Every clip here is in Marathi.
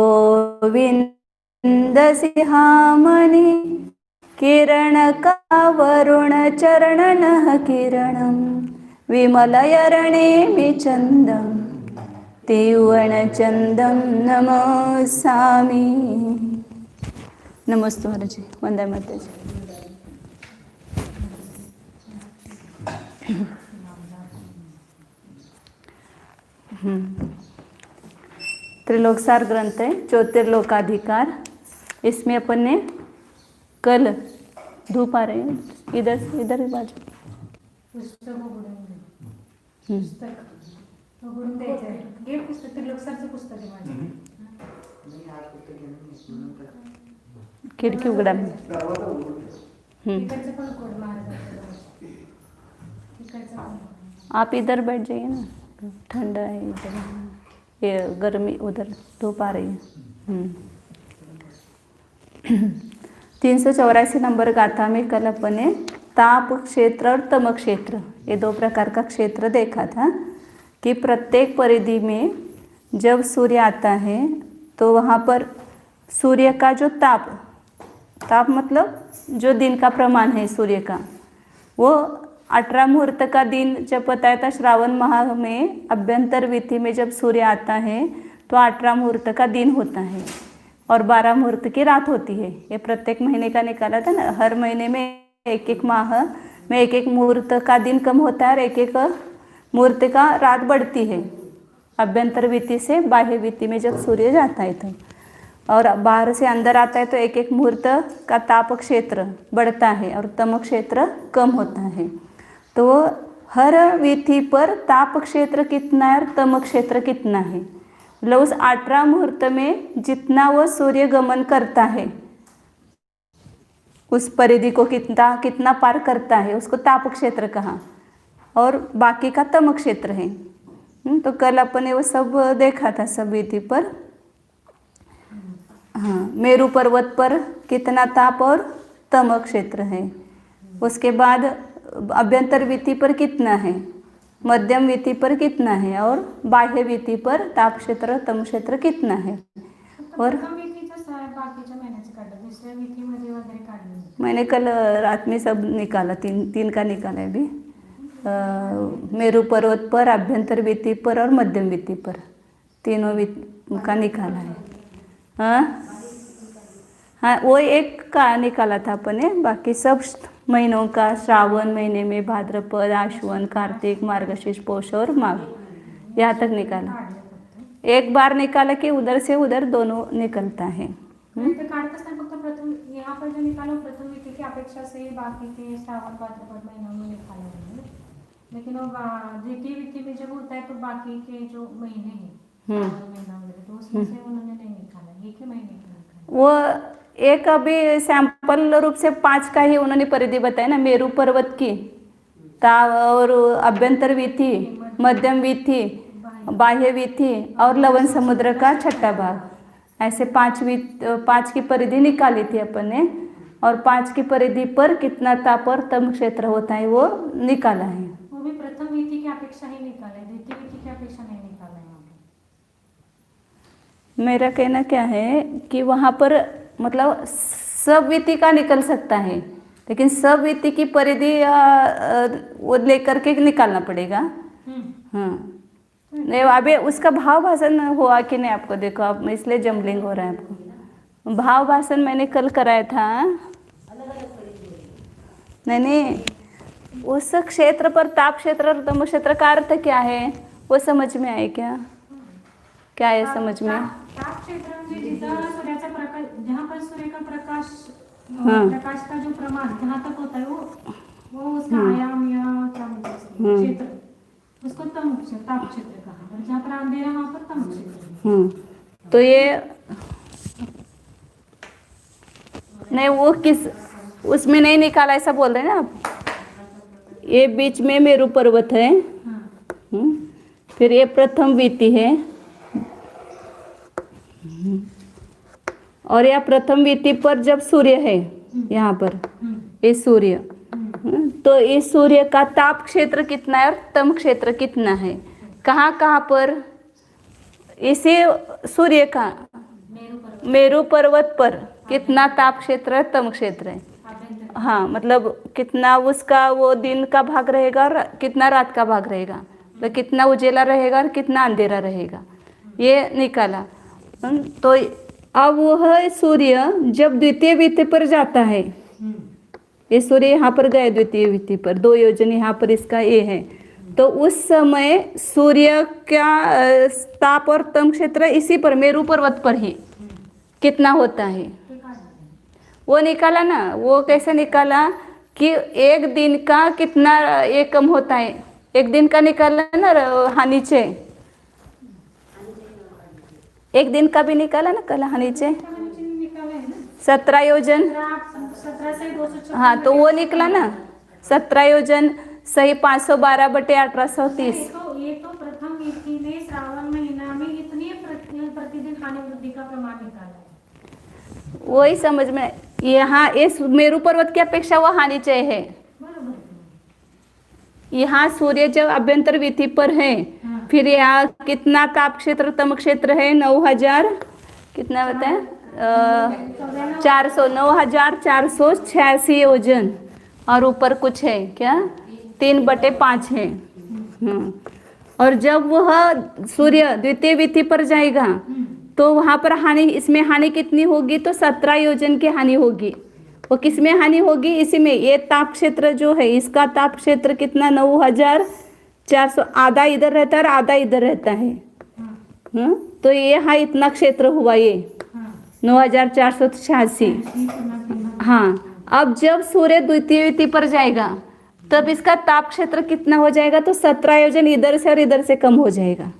गोविंद सिंहामणि किरण का वरुण चरणनः किरणं विमलयरणेमि चन्दं तिवणचन्दं नमस्सामि। नमस्ते महाराज, वंदे मातरम। त्रिलोकसार ग्रंथ है, ज्योतिर्लोकाधिकार। इसमें अपन ने कल धूप आ रहे हैं इधर इधर बाजू खिड़की उघडा। आप इधर बैठ जाइए ना, ठंडा है इधर, ये गर्मी उधर धूप आ रही है। 384 नंबर गाथा में कल अपन ने ताप क्षेत्र और तम क्षेत्र, ये दो प्रकार का क्षेत्र देखा था कि प्रत्येक परिधि में जब सूर्य आता है तो वहाँ पर सूर्य का जो ताप मतलब जो दिन का प्रमाण है सूर्य का, वो 18 मुहूर्त का दिन जब बताया था। श्रावण माह में अभ्यंतर विधि में जब सूर्य आता है तो 18 मुहूर्त का दिन होता है और 12 मुहूर्त की रात होती है। ये प्रत्येक महीने का निकाला था ना, हर महीने में एक एक माह में एक एक मुहूर्त का दिन कम होता है और एक एक मुहूर्त का रात बढ़ती है। अभ्यंतर विधि से बाह्य विधि में जब सूर्य जाता है तो, और बाहर से अंदर आता है तो एक एक मुहूर्त का ताप क्षेत्र बढ़ता है और तम क्षेत्र कम होता है। तो हर विधि पर ताप क्षेत्र कितना है और तम क्षेत्र कितना है, मतलब उस 18 मुहूर्त में जितना वो सूर्य गमन करता है उस परिधि को कितना पार करता है, उसको ताप क्षेत्र कहा, और बाकी का तम क्षेत्र है। तो कल अपन ने वो सब देखा था सब विधि पर। हाँ, मेरु पर्वत पर कितना ताप और तम क्षेत्र है। उसके बाद अभ्यंतर विधि पर कितना है, मध्यम विधि पर कितना है और बाह्य विधि पर ताप क्षेत्र तम क्षेत्र कितना है। और मैंने कल रात में सब निकाला, तीन का निकाला है अभी। मेरु पर्वत पर, अभ्यंतर विधि पर और मध्यम विधि पर, तीनों विधि का निकाला है। हाँ, वो एक का निकाला था अपन ने, बाकी सब महीनों का, श्रावण महीने में भाद्रपद, आश्विन, कार्तिक, मार्गशीर्ष, पौष और माघ, यहाँ तक निकाला। एक बार निकाला कि उधर से उधर दोनों निकलता है। यहाँ पर जो निकाला प्रथम विधि की अपेक्षा से बाकी के श्रावण भाद्रपद महीनों में निकाला है, लेकिन वो द्वितीय विधि में जब होता है तो बाकी के जो महीने हैं महीना वगैरह तो उसमें से उन्होंने नहीं निकाला, एक ही महीने का निकाला। वो एक अभी सैंपल रूप से 5 का ही उन्होंने परिधि बताया ना, मेरु पर्वत की और अभ्यंतर विधि, मध्यम विधि, बाह्य विधि और लवण समुद्र का छठा भाग, ऐसे 5 की परिधि निकाली थी अपन ने। और 5 की परिधि पर कितना ताप और तम क्षेत्र होता है वो निकाला है। वो भी प्रथम विधि की अपेक्षा ही निकाला है, द्वितीय विधि की अपेक्षा नहीं निकाला है। मेरा कहना क्या है कि वहाँ पर मतलब सब विधि का निकल सकता है, लेकिन सब विधि की परिधि वो लेकर के निकालना पड़ेगा। हाँ, नहीं अभी उसका भाव भाषण हुआ कि नहीं आपको, देखो आप इसलिए जम्बलिंग हो रहा है आपको। भाव भाषण मैंने कल कराया था। नहीं, उस क्षेत्र पर ताप क्षेत्र और तम क्षेत्र का अर्थ क्या है वो समझ में आए क्या? क्या है समझ में? ताप क्षेत्र म्हणजे जिथं सूर्याचा प्रकाश, जहाँ पर सूर्य का प्रकाश, प्रकाश का जो प्रमाण जहाँ तक होता है वो उसका आयाम या क्या बोलते हैं क्षेत्र, उसको तम क्षेत्र, ताप क्षेत्र कहा। और जहाँ पर अंधेरा वहाँ पर तम क्षेत्र। तो ये नहीं, वो किस उसमें नहीं निकाला ऐसा बोल रहे हैं ना आप। ये बीच में मेरु पर्वत है, फिर ये प्रथम विधि है और यह प्रथम विधि पर जब सूर्य है यहाँ पर ये सूर्य, तो इस सूर्य का ताप क्षेत्र कितना है और तम क्षेत्र कितना है, कहाँ कहाँ पर इसे सूर्य का मेरू पर्वत पर कितना ताप क्षेत्र है, तम क्षेत्र है। आभ्यंतर हाँ, मतलब कितना उसका वो दिन का भाग रहेगा और कितना रात का भाग रहेगा, तो कितना उजेला रहेगा और कितना अंधेरा रहेगा, ये निकाला। तो अब वह सूर्य जब द्वितीय विति पर जाता है, ये सूर्य यहाँ पर गए द्वितीय विति पर, 2 योजन यहाँ पर इसका ये है, तो उस समय सूर्य का ताप और तम क्षेत्र इसी पर मेरू पर्वत पर ही कितना होता है वो निकाला ना। वो कैसे निकाला कि एक दिन का कितना ये कम होता है, एक दिन का निकाला ना, हाँ नीचे एक दिन का भी निकाला ना कल, हाँ नीचे निकाला है ना 17 योजन। 17 से 256 हाँ, तो वो निकला ना 17 योजन सही 512/1830। ये तो प्रथम व्यक्ति ने श्रावण महीना में इतने प्रतिदिन हानि वृद्धि का प्रमाण निकाला है। वही समझ में, यहाँ इस मेरू पर्वत की अपेक्षा वो हानि चाहिए है। बरोबर। यहाँ सूर्य जब अभ्यंतर विधि पर है, फिर यहाँ कितना ताप क्षेत्र तम क्षेत्र है, 9000 कितना बताए 9486 योजन, और ऊपर कुछ है क्या 3/5 है। और जब वह सूर्य द्वितीय विधि पर जाएगा तो वहाँ पर हानि, इसमें हानि कितनी होगी, तो 17 योजन की हानि होगी। वो किस में हानि होगी, इसी में, ये ताप क्षेत्र जो है इसका ताप क्षेत्र कितना 9400, आधा इधर रहता है और आधा इधर रहता है। तो ये हाँ इतना क्षेत्र हुआ ये 9486। हाँ, अब जब सूर्य द्वितीय विधि पर जाएगा तब इसका ताप क्षेत्र कितना हो जाएगा, तो 17 योजन इधर से और इधर से कम हो जाएगा।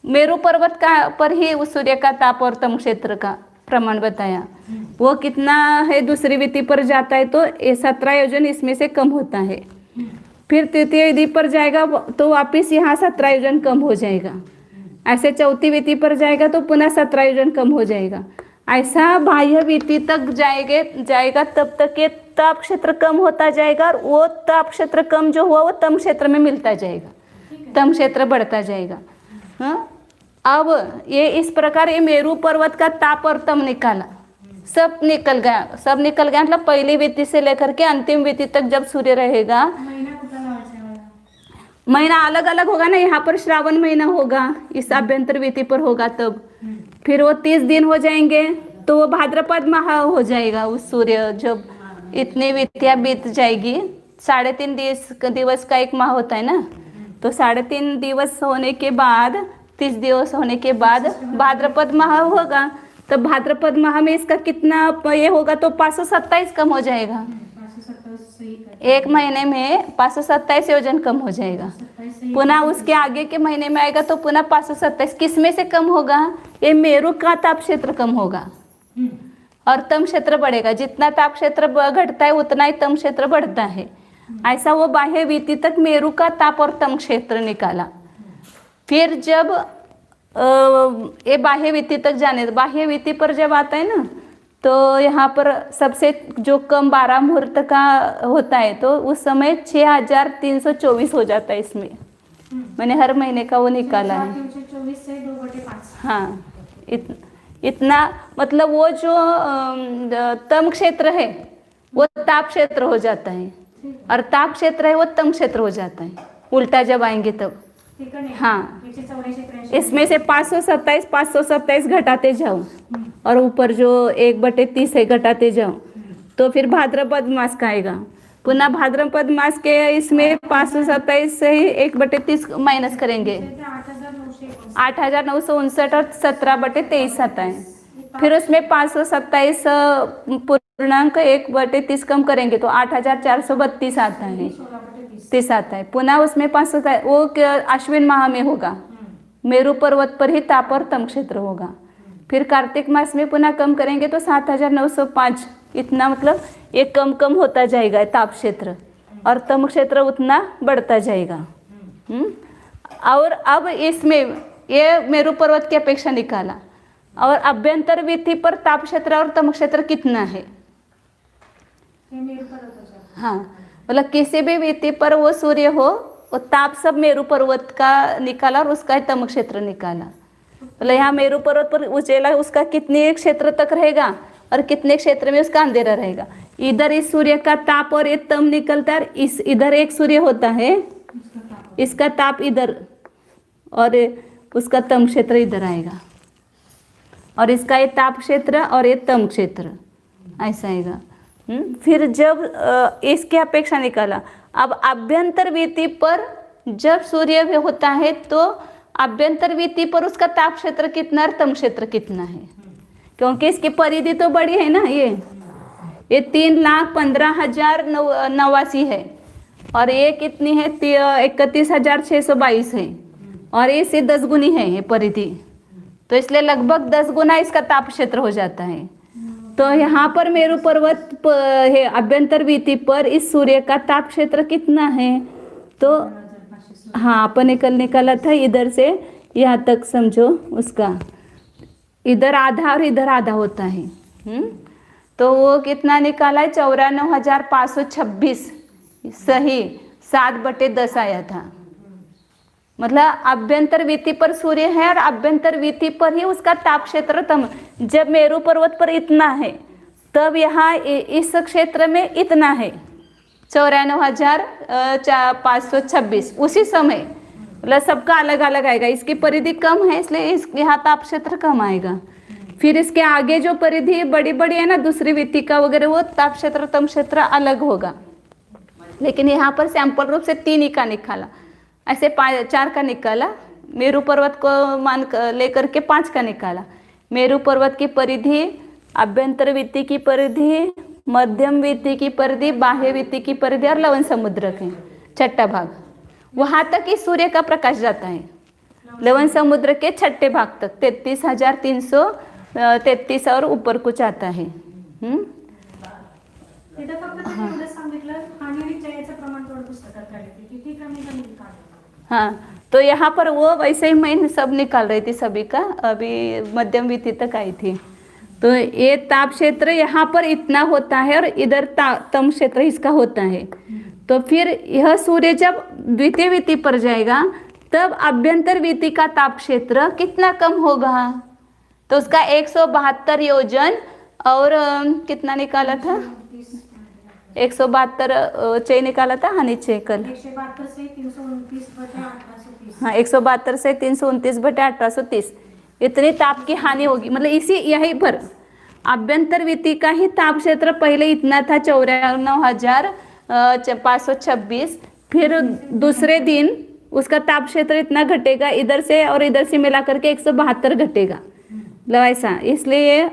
मेरू पर्वत का पर ही उस सूर्य का ताप और तम क्षेत्र का प्रमाण बताया। वो कितना है, दूसरी विधि पर जाता है तो ये 17 योजन इसमें से कम होता है। फिर तृतीय विधि पर जाएगा तो वापिस यहाँ 17 योजन कम हो जाएगा। ऐसे चौथी विधि पर जाएगा तो पुनः 17 योजन कम हो जाएगा। ऐसा बाह्य विधि तक जाएगा तब तक ये ताप क्षेत्र कम होता जाएगा, और वो ताप क्षेत्र कम जो हुआ वो तम क्षेत्र में मिलता जाएगा, तम क्षेत्र बढ़ता जाएगा। हाँ, अब ये इस प्रकार ये मेरू पर्वत का ताप और तम निकाला, सब निकल गया, सब निकल गया। मतलब पहली विधि से लेकर के अंतिम विधि तक जब सूर्य रहेगा, महीना अलग अलग होगा ना, यहाँ पर श्रावण महीना होगा, इस आभ्यंतर विधि पर होगा तब, फिर वो 30 दिन हो जाएंगे, तो वो भाद्रपद माह हो जाएगा। उस सूर्य जब इतनी विधियाँ बीत जाएगी, 3.5 दिवस का एक माह होता है ना, तो 3.5 दिवस होने के बाद, 30 दिवस होने के बाद भाद्रपद माह होगा। तो भाद्रपद माह में इसका कितना ये होगा, तो 527 कम हो जाएगा। एक महीने में 527 योजन कम हो जाएगा। पुनः उसके आगे के महीने में आएगा तो पुनः 527, किस में से कम होगा, ये मेरू का ताप क्षेत्र कम होगा और तम क्षेत्र बढ़ेगा। जितना ताप क्षेत्र घटता है उतना ही तम क्षेत्र बढ़ता है। ऐसा वो बाह्य विधि तक मेरू का ताप और तम क्षेत्र निकाला। फिर जब ये बाह्य विधि तक जाने, बाह्य विधि पर जब आता है ना, तो यहाँ पर सबसे जो कम 12 मुहूर्त का होता है, तो उस समय 6324 हो जाता है इसमें। मैंने हर महीने का वो निकाला है। 324 से 2/5। हाँ, इतना मतलब वो जो तम क्षेत्र है वो ताप क्षेत्र हो जाता है, और ताप क्षेत्र है वो तम क्षेत्र हो जाता है, उल्टा जब आएंगे तब। हाँ, इसमें से 527 घटाते जाओ, और ऊपर जो 1/30 है घटाते जाओ, तो फिर भाद्रपद मास का आएगा। पुनः भाद्रपद मास के इसमें 527 से ही 1/30 माइनस करेंगे, 8959 और 17/23 आता है। फिर उसमें 527 पूर्णांक 1/30 कम करेंगे तो 8432 आता है, 30 आता है। पुनः उसमें 527 वो अश्विन माह में होगा, मेरू पर्वत पर ही ताप और तम क्षेत्र होगा। फिर कार्तिक मास में पुनः कम करेंगे तो 7905, इतना मतलब ये कम कम होता जाएगा ताप क्षेत्र, और तम क्षेत्र उतना बढ़ता जाएगा। और अब इसमें ये मेरू पर्वत की अपेक्षा निकाला, और अभ्यंतर विधि पर ताप क्षेत्र और तम क्षेत्र कितना है। हाँ, मतलब किसी भी विधि पर वो सूर्य हो, वो ताप सब मेरू पर्वत का निकाला और उसका तम क्षेत्र निकाला। मतलब यहाँ मेरू पर्वत पर उचेला उसका कितने क्षेत्र तक रहेगा और कितने क्षेत्र में उसका अंधेरा रहेगा। इधर इस सूर्य का ताप और ये तम निकलता है, इस इधर एक सूर्य होता है, इसका ताप इधर और उसका तम क्षेत्र इधर आएगा, और इसका ये ताप क्षेत्र और ये तम क्षेत्र ऐसा आएगा। फिर जब इसकी अपेक्षा निकाला, अब आभ्यंतर वीति पर जब सूर्य होता है तो आभ्यंतर वीति पर उसका ताप क्षेत्र कितना और तम क्षेत्र कितना है, क्योंकि इसकी परिधि तो बड़ी है ना, ये 3,15,089 है और ये कितनी है 31,622 है, और ये से 10 गुनी है ये परिधि, तो इसलिए लगभग 10 गुना इसका ताप क्षेत्र हो जाता है। तो यहाँ पर मेरू पर्वत है आभ्यंतर वीति पर इस सूर्य का ताप क्षेत्र कितना है, तो हाँ अपन कल निकाला था इधर से यहाँ तक, समझो उसका इधर आधा और इधर आधा होता है। तो वो कितना निकाला है 94,526 सही 7/10 आया था। मतलब आभ्यंतर वीति पर सूर्य है और आभ्यंतर वीति पर ही उसका ताप क्षेत्र तम। जब मेरू पर्वत पर इतना है तब यहाँ इस क्षेत्र में इतना है 94,526 उसी समय, मतलब सबका अलग अलग आएगा। इसकी परिधि कम है इसलिए यहाँ ताप क्षेत्र कम आएगा। फिर इसके आगे जो परिधि बड़ी बड़ी है ना दूसरी वीति का वगैरह, वो ताप क्षेत्र तम क्षेत्र अलग होगा। लेकिन यहाँ पर सैंपल रूप से 3 ही का निकाला, ऐसे 4 का निकाला। मेरू पर्वत को मान लेकर के 5 का निकाला। मेरू पर्वत की परिधि, आभ्यंतर वीति की परिधि, मध्यम वीति की परिधि, बाह्य वीति की परिधि और लवण समुद्र के छठा भाग, वहां तक ही सूर्य का प्रकाश जाता है। लवण समुद्र के छठे भाग तक 33,333 और ऊपर कुछ आता है। तिथं फक्त तुम्ही एवढं सांगितलं हानी आणि जयाचं प्रमाण थोडं पुस्तकात काढले किती कमी कमी काढले। हाँ, तो यहाँ पर वो वैसे ही मैं सब निकाल रही थी सभी का, अभी मध्यम वीति तक आई थी। तो ये ताप क्षेत्र यहाँ पर इतना होता है और इधर तम क्षेत्र इसका होता है। तो फिर यह सूर्य जब द्वितीय वीति पर जाएगा तब आभ्यंतर वीति का ताप क्षेत्र कितना कम होगा, तो उसका 172 योजन और कितना निकाला था 172 चे निकाला था। हाँ नीचे कल 172 से 329/1830। हाँ 172 से 329/1830 इतनी ताप की हानि होगी। मतलब इसी यहीं पर आभ्यंतर वीति का ही ताप क्षेत्र पहले इतना था 94,526। फिर दूसरे दिन उसका ताप क्षेत्र इतना घटेगा, इधर से और इधर से मिला करके 172 घटेगा। मतलब ऐसा, इसलिए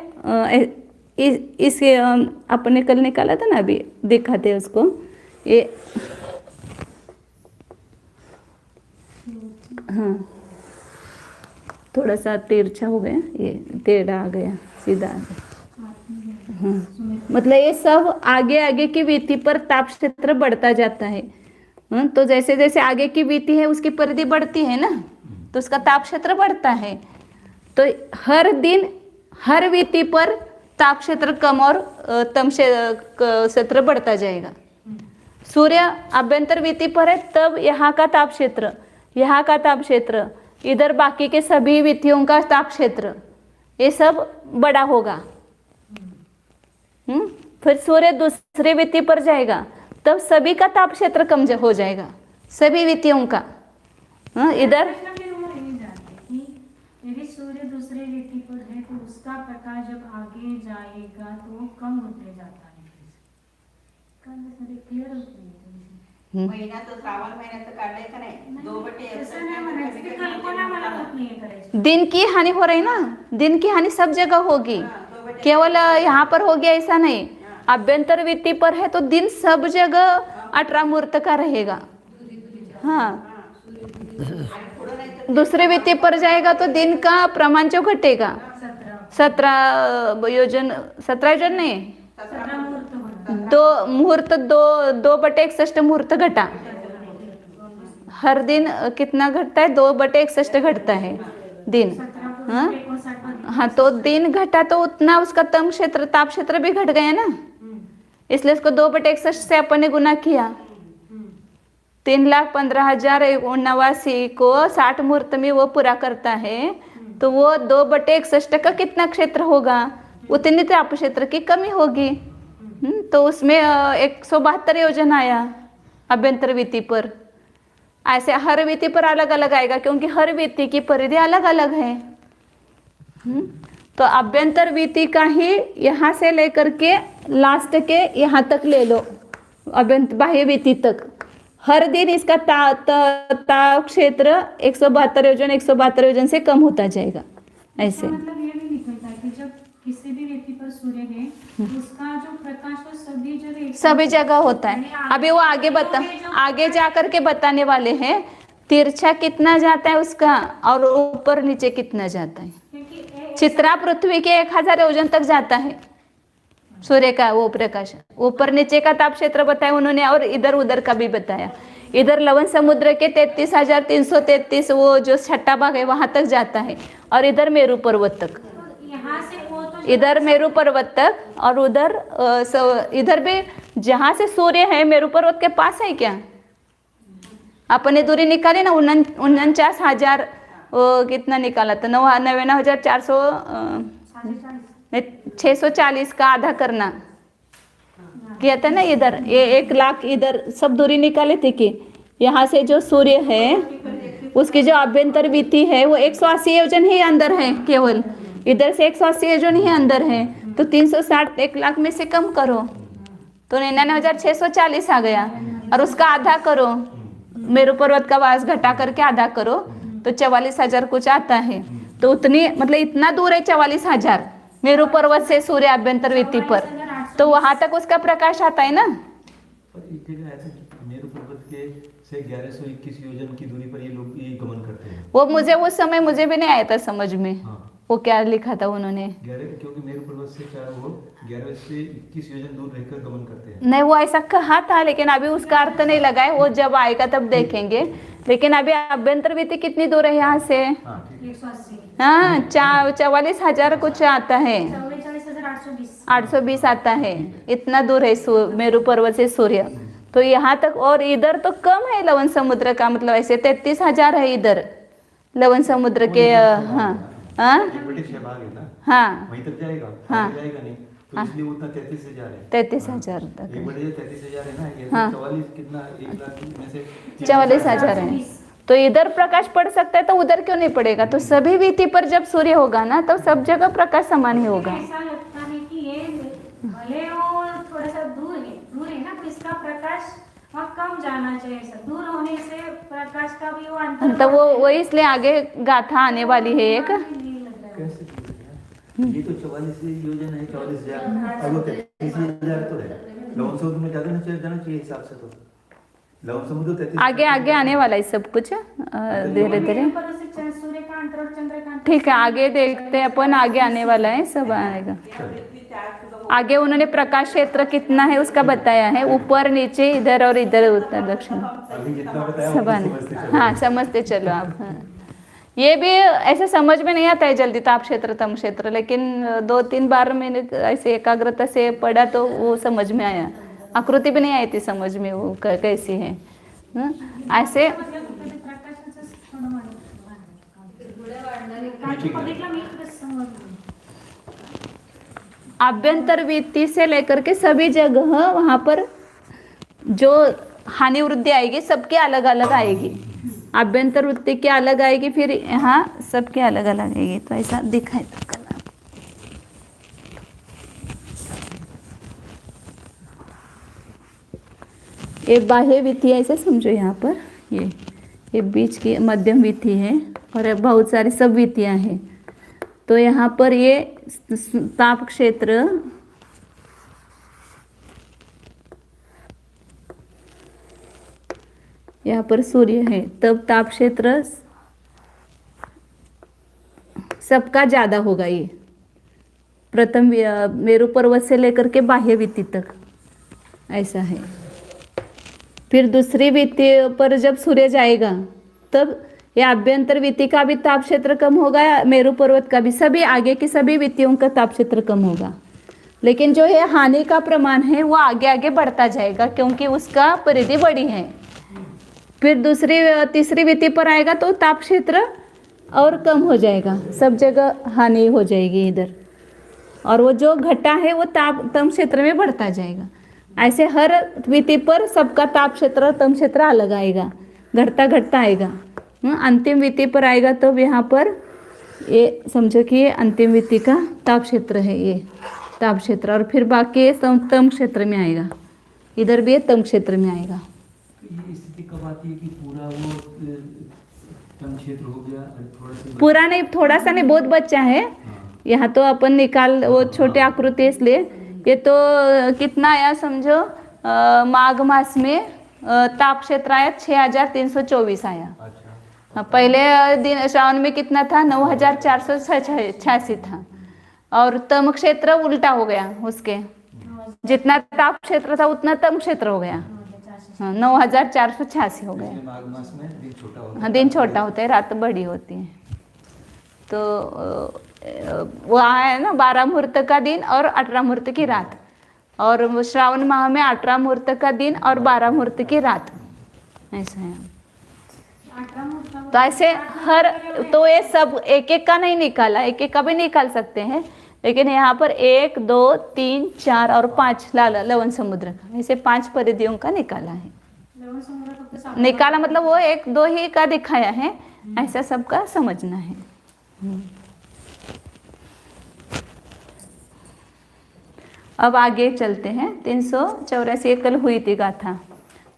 इस अपने कल निकाला था ना, अभी दिखाते हैं उसको। ये हाँ थोड़ा सा तिरछा हो गया, ये टेढ़ा आ गया, सीधा आ गया। हाँ, मतलब ये सब आगे आगे की वीति पर ताप क्षेत्र बढ़ता जाता है। तो जैसे जैसे आगे की वीति है उसकी परिधि बढ़ती है ना, तो उसका ताप क्षेत्र बढ़ता है। तो हर दिन हर वीति पर ताप क्षेत्र कम और तम क्षेत्र बढ़ता जाएगा। सूर्य आभ्यंतर वीति पर है तब यहाँ का ताप क्षेत्र, यहाँ का ताप क्षेत्र, इधर बाकी के सभी वीथियों का ताप क्षेत्र, ये सब बड़ा होगा। फिर सूर्य दूसरे वीति पर जाएगा तब सभी का ताप क्षेत्र कम हो जाएगा, सभी वीथियों का। इधर यदि सूर्य दूसरे वीति पर है तो उसका प्रकाश जब आगे जाएगा तो वो कम होते जाता है। क्लियर होते महिना तो श्रावण महिन्याचं काढलंय का नाही 2/1 दिन की हानि हो रही ना, दिन की हानि सब जगह होगी, केवल यहाँ पर होगी ऐसा नहीं। आभ्यंतर वीति पर है तो दिन सब जगह 18 मुहूर्त का रहेगा। हाँ, दूसरे वीति पर जाएगा तो दिन का प्रमाण जो घटेगा 17 योजन, 17 योजन नहीं, 2/61 मुहूर्त घटा। हर दिन कितना घटता है 2/61 घटता है दिन। हाँ, तो दिन घटा तो उतना उसका तम क्षेत्र ताप क्षेत्र भी घट गया ना, इसलिए इसको 2/61 से अपन ने गुना किया। 3,15,089 को 60 मुहूर्त में वो पूरा करता है तो वो 2/61 का कितना क्षेत्र होगा, उतनी ताप क्षेत्र की कमी होगी। तो उसमें 172 योजन आया अभ्यंतर वीति पर। ऐसे हर वीति पर अलग अलग आएगा क्योंकि हर वीति की परिधि अलग अलग है। तो अभ्यंतर वीति का ही यहाँ से लेकर के लास्ट के यहाँ तक ले लो, बाह्य वीति तक। हर दिन इसका ताप क्षेत्र 172 योजन 172 योजन से कम होता जाएगा। ऐसे मतलब ये भी निकलता है कि जब किसी भी व्यक्ति पर सूर्य है उसका जो प्रकाश वो सभी जगह होता है। अभी वो आगे जा करके बताने वाले हैं तिरछा कितना जाता है उसका और ऊपर नीचे कितना जाता है। चित्रा पृथ्वी के 1000 योजन तक जाता है सूर्य का वो प्रकाश। ऊपर नीचे का ताप क्षेत्र बताया उन्होंने और इधर उधर का भी बताया। इधर लवन समुद्र के 33,333 वो जो छठा भाग है वहां तक जाता है और इधर मेरू पर्वत तक, यहाँ से वो तो इधर मेरू पर्वत तक और उधर इधर भी जहां से सूर्य है मेरू पर्वत के पास है क्या। अपने दूरी निकाली ना 49,000 कितना निकाला था 640 का आधा करना किया था ना। इधर ये 1 लाख इधर सब दूरी निकाले थे कि यहाँ से जो सूर्य है उसकी जो अभ्यंतर वीति है वो 180 योजन ही अंदर है, केवल इधर से 180 योजन ही अंदर है। तो 360 1 लाख में से कम करो तो 99,640 आ गया और उसका आधा करो, मेरू पर्वत का वास घटा करके आधा करो तो 44,000 कुछ आता है। तो उतनी मतलब इतना दूर है 44,000 मेरू पर्वत से सूर्य अभ्यंतर वीति पर, तो वहां तक उसका प्रकाश आता है ना। मेरू पर्वत के से 1121 योजन की दूरी पर ये लोग ये गमन करते हैं। वो मुझे उस समय मुझे भी नहीं आया था समझ में। हाँ। वो क्या लिखा था उन्होंने, क्योंकि मेरू पर्वत से 11 से 21 योजन दूर रहकर गमन करते हैं। नहीं वो ऐसा कहा था लेकिन अभी उसका अर्थ नहीं लगा है, वो जब आएगा तब देखेंगे। लेकिन अभी अभ्यंतर वीति कितनी दूर है यहाँ से, 180 हाँ 44,000 कुछ आता है, 44,820 आता है, इतना दूर है मेरू पर्वत से सूर्य। तो यहाँ तक और इधर तो कम है लवन समुद्र का, मतलब ऐसे 33,000 है इधर लवन समुद्र के। हाँ ब्रिटिश भाग है ना, हाँ वहीं तक जाएगा, हाँ जाएगा नहीं तो इसलिए उतना 33,000 है। 33,000 तक एक बड़े 33,000 है ना, ये हाँ। 44 कितना 1 लाख में से 44,000 है। तो इधर प्रकाश पड़ सकता है तो उधर क्यों नहीं पड़ेगा। तो सभी वीति पर जब सूर्य होगा ना तो सब जगह प्रकाश समान ही होगा। ऐसा लगता है कि ये भले वो थोड़ा सा दूर है ना, तो इसका प्रकाश वहाँ कम जाना चाहिए। सब दूर होने से प्रकाश का भी वो अंतर तो वो इसलिए आगे गाथा आने वाली है एक। नहीं लग रहा है। कैसे ये तो 44 योजन है, 44,000 और वो 33,000 तो है। लवन समुद्र में ज्यादा जाना चाहिए हिसाब से। तो लवन समुद्र 33 आगे आने वाला है सब कुछ धीरे धीरे। पर उससे सूर्य का अंतर और चंद्र का अंतर ठीक है आगे देखते हैं अपन, आगे आने वाला है सब आएगा। आगे उन्होंने प्रकाश क्षेत्र कितना है उसका बताया है, ऊपर नीचे इधर और इधर उत्तर दक्षिण अभी जितना बताया सब वो आने। समझते चलो। हाँ समझते चलो आप। हाँ ये भी ऐसे समझ में नहीं आता है जल्दी ताप क्षेत्र तम क्षेत्र, लेकिन 2-3 बार मैंने ऐसे एकाग्रता से पढ़ा तो वो समझ में आया। आकृति भी नहीं आई थी समझ में वो कैसी है। ऐसे अभ्यंतर वीति से लेकर के सभी जगह वहां पर जो हानि वृद्धि आएगी सबके अलग अलग आएगी। अभ्यंतर वृत्ति की अलग आएगी, फिर यहाँ सबके अलग अलग आएगी। तो ऐसा दिखाई तो करना। ये बाह्य वीथी ऐसे समझो, यहाँ पर ये बीच की मध्यम वीथी है और बहुत सारी सब वीथियाँ हैं। तो यहाँ पर ये ताप क्षेत्र यहाँ पर सूर्य है, तब ताप क्षेत्र सबका ज़्यादा होगा। ये प्रथम मेरू पर्वत से लेकर के बाह्य वीथी तक ऐसा है। फिर दूसरी वीथी पर जब सूर्य जाएगा तब ये आभ्यंतर वीथी का भी ताप क्षेत्र कम होगा, मेरू पर्वत का भी, सभी आगे की सभी वीथियों का ताप क्षेत्र कम होगा। लेकिन जो है हानि का प्रमाण है वो आगे आगे बढ़ता जाएगा क्योंकि उसका परिधि बड़ी है। फिर तीसरी वीथी पर आएगा तो ताप क्षेत्र और कम हो जाएगा, सब जगह हानि हो जाएगी इधर, और वो जो घटा है वो ताप तम क्षेत्र में बढ़ता जाएगा। ऐसे हर विधि पर सबका ताप क्षेत्र और तम क्षेत्र अलग आएगा, घटता घटता आएगा। अंतिम विधि पर आएगा तो यहाँ पर ये समझो कि ये अंतिम विधि का ताप क्षेत्र है, ये ताप क्षेत्र, और फिर बाकी ये तम क्षेत्र में आएगा, इधर भी ये तम क्षेत्र में आएगा। ये स्थिति कब आती है कि पूरा वो तम क्षेत्र हो गया और थोड़ा सा पूरा नहीं, थोड़ा सा नहीं, बहुत बच्चा है। यहाँ तो अपन निकाल वो छोटे आकृति है, इसलिए ये तो कितना आया समझो, माघ मास में ताप क्षेत्र आया 6324 आया। अच्छा, पहले दिन श्रावण में कितना था, 9486 था, और तम क्षेत्र उल्टा हो गया, उसके जितना ताप क्षेत्र था उतना तम क्षेत्र हो गया। हाँ, 9486 हो गया। इसलिए माघ मास में दिन छोटा होता है। हाँ, दिन छोटा होता है, रात बड़ी होती है। तो वो है ना 12 मुहूर्त का दिन और 18 मुहूर्त की रात, और वो श्रावण माह में 18 मुहूर्त का दिन और 12 मुहूर्त की रात, ऐसा है। 18 मुहूर्त तो ऐसे हर, तो ये सब एक एक का नहीं निकाला, एक एक का भी निकाल सकते हैं, लेकिन यहाँ पर 1 2 3 4 और 5 लवण समुद्र का, ऐसे 5 परिधियों का निकाला है। लवण समुद्र फक्त सापडा. निकाला मतलब वो 1 2 ही का दिखाया है, ऐसा सबका समझना है। अब आगे चलते हैं। 384 कल हुई थी गाथा,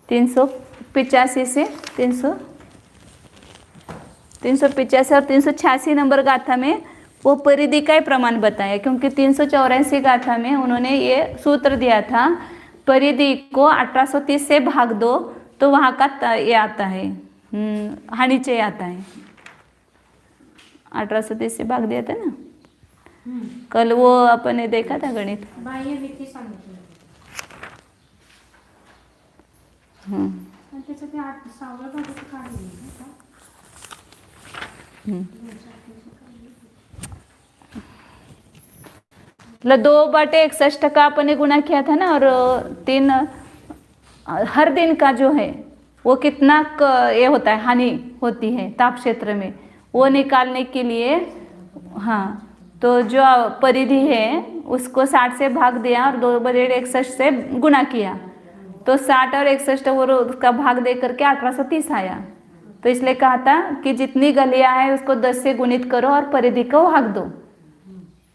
385 से 385 और 386 नंबर गाथा में वो परिधि का ही प्रमाण बताया, क्योंकि 384 गाथा में उन्होंने ये सूत्र दिया था, परिधि को 1830 से भाग दो तो वहाँ का ये आता है, हानिचय आता है। 1830 से भाग दिया था ना, कल वो अपन ने देखा था गणित। बाह्य विधी सांगितलं आणि त्याचं ते 6व्या भागाचं काढलं नाही का? मतलब 2/61 का अपन ने गुणा किया था ना, और 3 हर दिन का जो है वो कितना ये होता है, हानि होती है ताप क्षेत्र में, वो निकालने के लिए हाँ, तो जो परिधि है उसको 60 से भाग दिया और 2/61 से गुणा किया, तो 60 और 61 और उसका भाग दे करके 1830 आया। तो इसलिए कहा था कि जितनी गलियां हैं उसको 10 से गुणित करो और परिधि को भाग दो,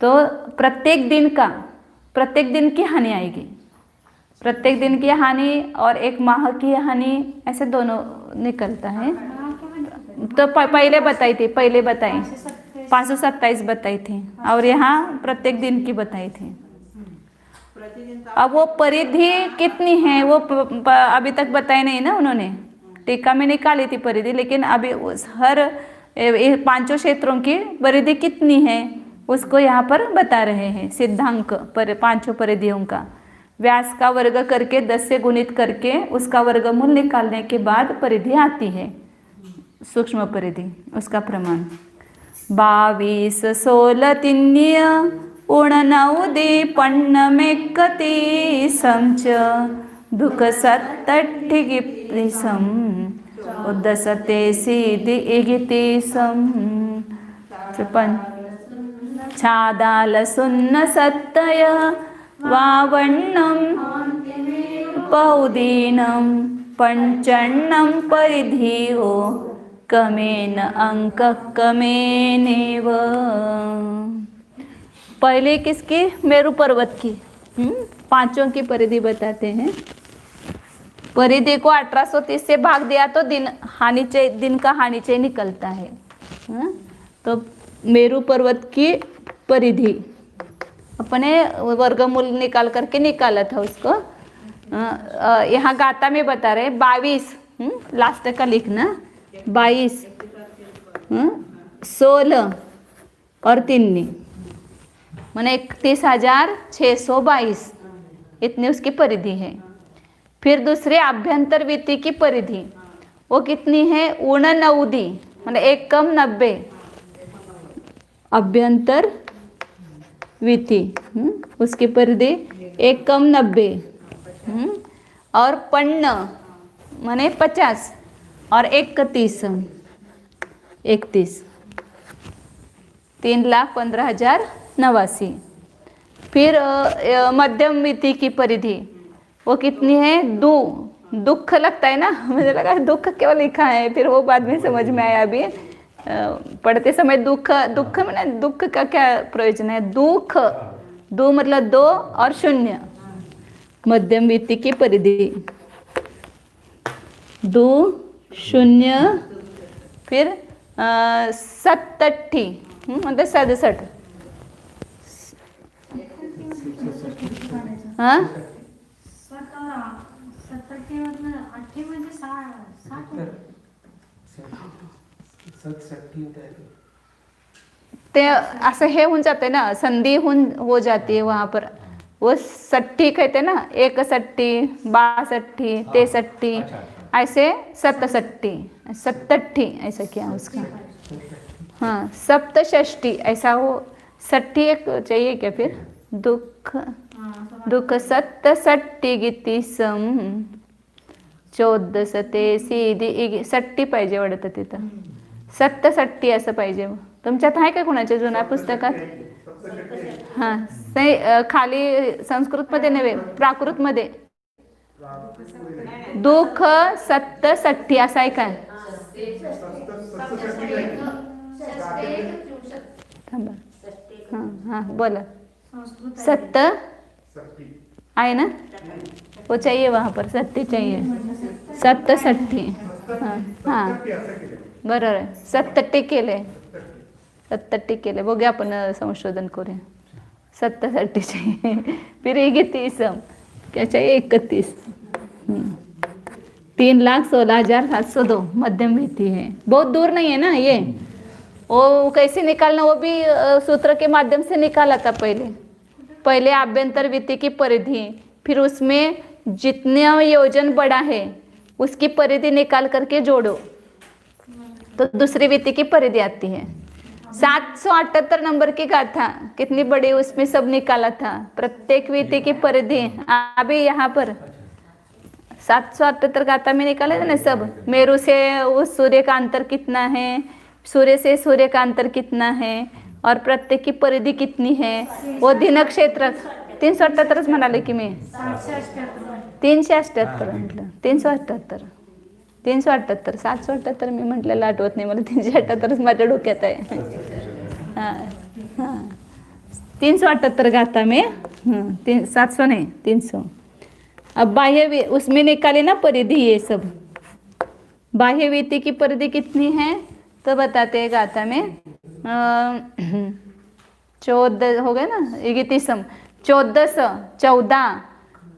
तो प्रत्येक दिन की हानि आएगी, प्रत्येक दिन की हानि और एक माह की हानि, ऐसे दोनों निकलता है। तो पहले बताई 527 बताई थी, और यहाँ प्रत्येक दिन की बताई थी। अब वो परिधि कितनी है वो अभी तक बताई नहीं ना उन्होंने, टीका में निकाली थी परिधि, लेकिन अभी उस हर 5 क्षेत्रों की परिधि कितनी है उसको यहाँ पर बता रहे हैं। सिद्धांक पर 5 परिधियों का व्यास का वर्ग करके 10 से गुणित करके उसका वर्गमूल निकालने के बाद परिधि आती है, सूक्ष्म परिधि, उसका प्रमाण 22 16 3 9 51 समच दुख 67 सम उद्दसते सीधि इगितीसम छादाल सुन्न सत्तय वावण्णम पौदीनम पंचन्नम परिधियो कमेन अंक कमेनेव। पहले किसकी, मेरु पर्वत की 5 की परिधि बताते हैं। परिधि को 1830 से भाग दिया तो दिन का हानिचय निकलता है। तो मेरु पर्वत की परिधि अपने वर्गमूल निकाल करके निकाला था उसको। यहाँ गाथा में बता रहे 22, लास्ट का लिखना 22 16 और 3 माने 31,622 इतनी उसकी परिधि है। फिर दूसरे आभ्यंतर विधि की परिधि वो कितनी है, 89 माने 1 कम 90 अभ्यंतर विधि, उसकी परिधि 1 कम 90 और 50 माने 50 और 31 3,15,89। फिर मध्यम वित्ती की परिधि वो कितनी है? दुख लगता है ना, मुझे लगा दुख क्यों लिखा है, फिर वो बाद में समझ में आया। अभी पढ़ते समय दुख में दुख का क्या प्रयोजन है? दुख, दो मतलब 2 और 0। मध्यम वित्ती की परिधि 2 0 फिर 67 मतलब 67। हाँ 70 मधनं 80 म्हणजे 60 होतं. ते असं हे होऊन जाते ना, संधि हो जाती है वहाँ पर। वो 60 कहते ना, 61 62 63 ऐसे 67 67 ऐसा क्या उसका? हाँ 67 ऐसा हो। 60 एक चाहिए क्या फिर? दुख 67 गीती सम 14 सीधी 60 पाहिजे वाटतं तिथं। 67 असं पाहिजे। तुमच्यात आहे का कोणाच्या जुन्या पुस्तकात? हां खाली संस्कृतमध्ये नव्हे, प्राकृतमध्ये दुःख 67 असं आहे काय? थांबा, हां हां बोला। 70 आहे ना, वो चाहिए वहाँ पर 70 चाहिए। 67 हां हां बरोबर आहे। 67 केले, 67 केले। बघूया आपण संशोधन करूया। 67 चाहिए। फिर 31 क्या चाहिए? 31। 3,16,702 मध्यम वित्ती है। बहुत दूर नहीं है ना ये। वो कैसे निकालना, वो भी सूत्र के माध्यम से निकाला था पहले आभ्यंतर वित्ती की परिधि, फिर उसमें जितना योजन बड़ा है उसकी परिधि निकाल करके जोड़ो तो दूसरी वित्ती की परिधि आती है। 778 नंबर की गाथा कितनी बड़ी, उसमें सब निकाला था, प्रत्येक वित्ती की परिधि। अभी यहाँ पर 778 गाथा में निकाले थे ना सब। मेरु से उस सूर्य का अंतर कितना है, सूर्य से सूर्य का अंतर कितना है, और प्रत्येक की परिधि कितनी है, वो दिनक क्षेत्र 378 म्हणाले की मी 378 म्हटलं। 378 778 मी म्हटलेलं आठवत नाही मला। 378 माझ्या डोक्यात आहे। हां हां 378 गाथा में 700 नहीं 300। अब बाह्य उसमें निकाले ना परिधि, ये सब बाह्य वित्ती की परिधि कितनी है तो बताते हैं गाथा में। 14 हो गए ना, 31 14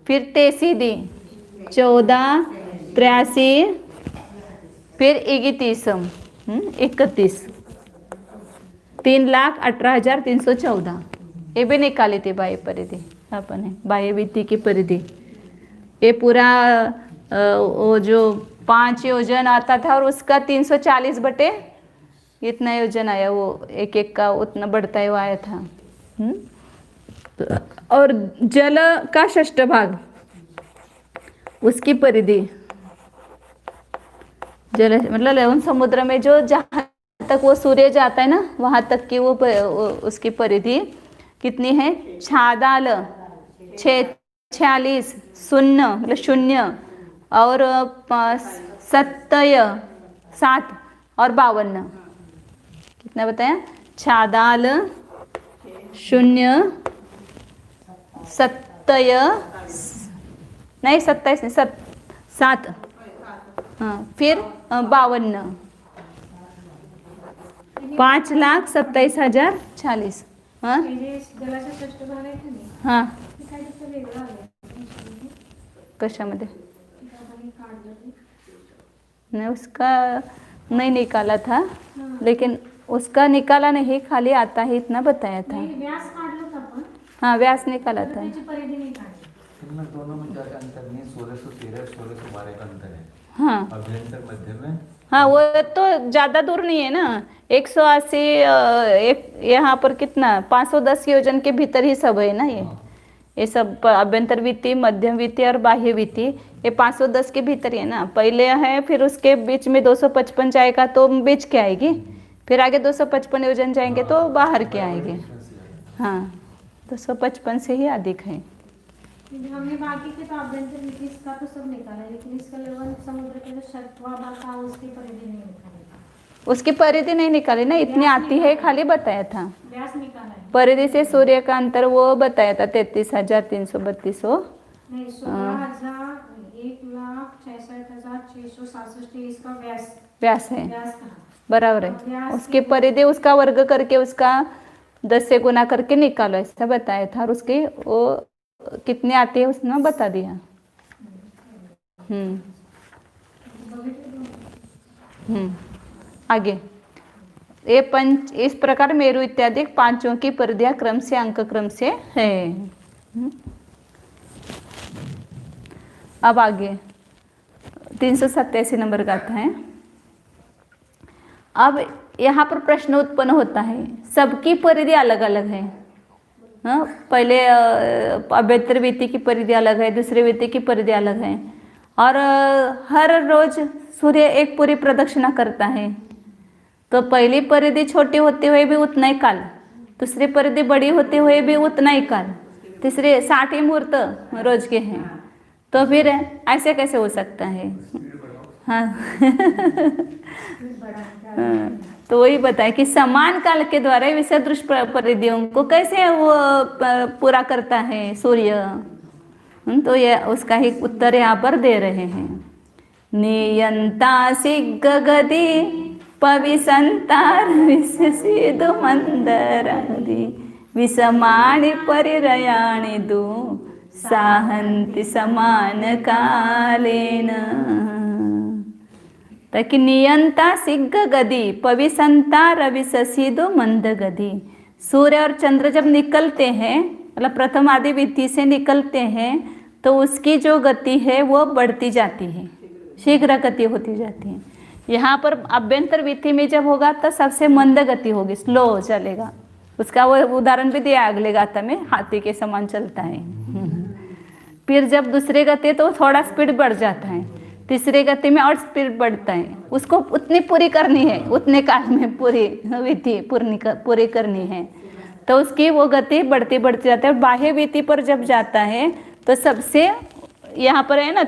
फिर 83 14 83 फिर 31 31 3,18,314 ये भी निकाली थी बाह्य परिधि अपन है। बाह्य वित्ती की परिधि ये पूरा वो जो 5 योजन आता था और उसका 340 बटे इतना योजन आया, वो एक का उतना बढ़ता है वो आया था। और जल का 6 भाग उसकी परिधि, जल मतलब लवण समुद्र में जो जहाँ तक वो सूर्य जाता है ना वहाँ तक की वो उसकी परिधि कितनी है? 46 शून्य मतलब 0 और 7 और 52 कितना बताया? 0 7 नहीं 27 नहीं 7 हाँ फिर 52 5,27,040 हाँ जलाचा 6 भाग आहे का नाही, हाँ ते काय त्याचं वेगळं आलं कशामध्ये? काढलं ते नहीं उसका नहीं निकाला था, लेकिन उसका निकाला नहीं, खाली आता ही इतना बताया था। नाही, व्यास काढलं होतं आपण, हाँ व्यास निकाला था। त्याची परिधि नहीं काढली। इनमें दोनों में ज्यादा अंतर नहीं, 1613 1612 का अंतर है। हाँ अभ्यंतर मध्य में हाँ वो तो ज़्यादा दूर नहीं है ना, 180 एक यहाँ पर कितना 510 योजन के भीतर ही सब है ना ये सब अभ्यंतर वित्ती, मध्यम वित्ती और बाह्य वित्ती ये 510 के भीतर ही है ना। पहले है, फिर उसके बीच में 255 जाएगा तो बीच क्या आएगी? फिर आगे 255 योजन जाएंगे तो बाहर के आएंगे। हाँ 255 से ही अधिक है। हमने बाकी के तो आभ्यंतर विधि इसका तो सब निकाला है, लेकिन इसका लेवल समुद्र के जो शक्तिवादा था उसकी परिधि नहीं निकाली, उसकी परिधि नहीं निकाली ना, इतनी आती है खाली बताया था। व्यास निकाला है परिधि से सूर्य का अंतर वो बताया था 33,332। नहीं, 16,000 1,66,667 इसका व्यास है, व्यास कहा। बराबर है। व्यास उसकी परिधि उसका वर्ग करके उसका 10 से गुना करके निकालो ऐसा बताया था, और उसकी वो कितनी आती है उसने बता दिया। आगे ये पंच इस प्रकार मेरु इत्यादि पांचों की परिधियां क्रम से अंक क्रम से है। अब आगे 387 नंबर का आता है। अब यहाँ पर प्रश्न उत्पन्न होता है, सबकी परिधि अलग अलग है। हाँ, पहले अभ्यंतर वृत्ति की परिधि अलग है, दूसरी वृत्ति की परिधि अलग है, और हर रोज सूर्य एक पूरी प्रदक्षिणा करता है। तो पहली परिधि छोटी होते हुए भी उतना ही काल, दूसरी परिधि बड़ी होते हुए भी उतना ही काल, तीसरे 60 मुहूर्त रोज के हैं। तो फिर ऐसे कैसे हो सकता है? हाँ तो वही बताए कि समान काल के द्वारा विसदृश परिधियों को कैसे वो पूरा करता है सूर्य। तो ये उसका ही उत्तर यहाँ पर दे रहे हैं। नियंता सिगगदी पविसंतार विससिदु मंदरादि विसमाणि परिरयाणि दु साहन्ति समान कालेन। ताकि नियंता सिग्ग गदी पविसंता रवि ससीदो मंद गदी। सूर्य और चंद्र जब निकलते हैं, मतलब प्रथम आदि विधि से निकलते हैं, तो उसकी जो गति है वो बढ़ती जाती है, शीघ्र गति होती जाती है। यहाँ पर अभ्यंतर विधि में जब होगा तो सबसे मंद गति होगी, स्लो चलेगा। उसका वो उदाहरण भी दिया अगले गाथा में, हाथी के समान चलता है। फिर जब दूसरे गति तो थोड़ा स्पीड बढ़ जाता है, तीसरे गति में और स्पीड बढ़ता है। उसको उतनी पूरी करनी है, उतने काल में पूरी विधि पूरी करनी है, तो उसकी वो गति बढ़ती बढ़ती जाती है। बाह्य विधि पर जब जाता है तो सबसे यहाँ पर है ना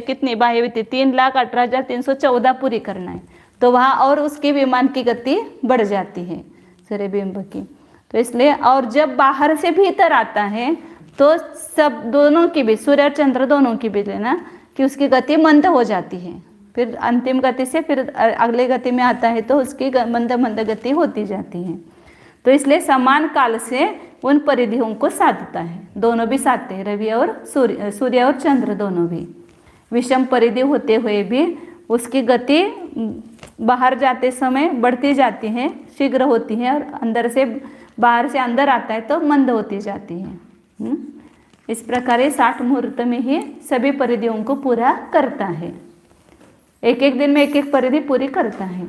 कितनी बाह्य विधि 3,18,314 पूरी करना है, तो वहाँ और उसकी विमान की गति बढ़ जाती है सूर्यबिंब की। तो इसलिए और जब बाहर से भीतर आता है तो सब दोनों की भी, सूर्य और चंद्र दोनों की भी लेना कि उसकी गति मंद हो जाती है। फिर अंतिम गति से फिर अगले गति में आता है तो उसकी मंद मंद गति होती जाती है। तो इसलिए समान काल से उन परिधियों को साधता है, दोनों भी साधते हैं, रवि और सूर्य और चंद्र दोनों भी। विषम परिधि होते हुए भी उसकी गति बाहर जाते समय बढ़ती जाती है, शीघ्र होती है, और अंदर से बाहर से अंदर आता है तो मंद होती जाती है। इस प्रकार 60 मुहूर्त में ही सभी परिधियों को पूरा करता है, एक एक दिन में एक एक परिधि पूरी करता है।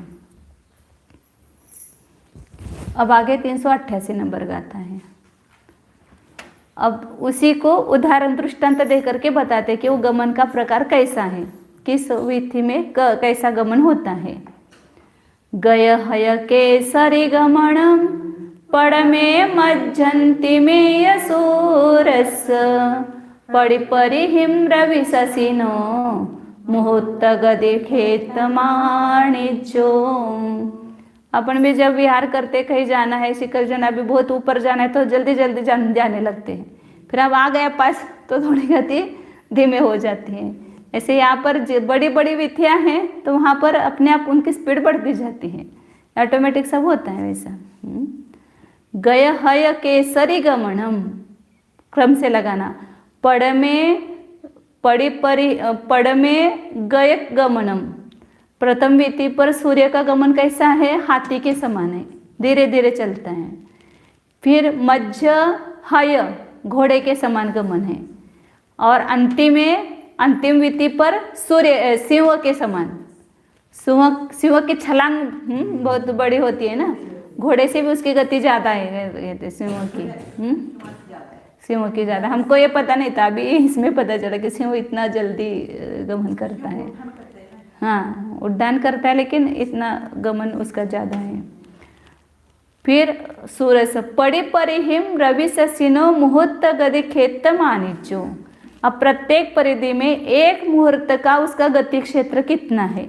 अब आगे 388 नंबर गाथा है। अब उसी को उदाहरण दृष्टांत दे करके बताते कि वो गमन का प्रकार कैसा है, किस विधि में कैसा गमन होता है। गय हय केसरी गमनम पड़ में मज्जंती में यसूरस पड़ी परि हिम रवि ससिनो मुहूर्त गदि खेत माणिज्यो। अपन भी जब विहार करते कहीं जाना है, शिखर जाना भी बहुत ऊपर जाना है तो जल्दी जल्दी जाने लगते हैं, फिर अब आ गया पास तो थोड़ी गति धीमे हो जाती है। ऐसे यहाँ पर बड़ी बड़ी विधियाँ हैं तो वहाँ पर अपने आप उनकी स्पीड बढ़ती जाती है, ऑटोमेटिक सब होता है वैसा। गय हय केसरी गमनम क्रम से लगाना, पड़ में गय गमनम। प्रथम विधि पर सूर्य का गमन कैसा है, हाथी के समान है, धीरे धीरे चलता है। फिर मध्य हय घोड़े के समान गमन है, और अंतिम विधि पर सूर्य सिंह के समान। सिंह की छलांग बहुत बड़ी होती है ना, घोड़े से भी उसकी गति ज़्यादा है कहते सिंह की। सिंह की ज़्यादा, हमको ये पता नहीं था, अभी इसमें पता चला कि सिंह इतना जल्दी गमन करता है। हाँ उड्डान करता है लेकिन इतना गमन उसका ज़्यादा है। फिर सूरज पड़ी परिहिम रवि ससिनो मुहूर्त गति खेत मानिचो। अब प्रत्येक परिधि में एक मुहूर्त का उसका गति क्षेत्र कितना है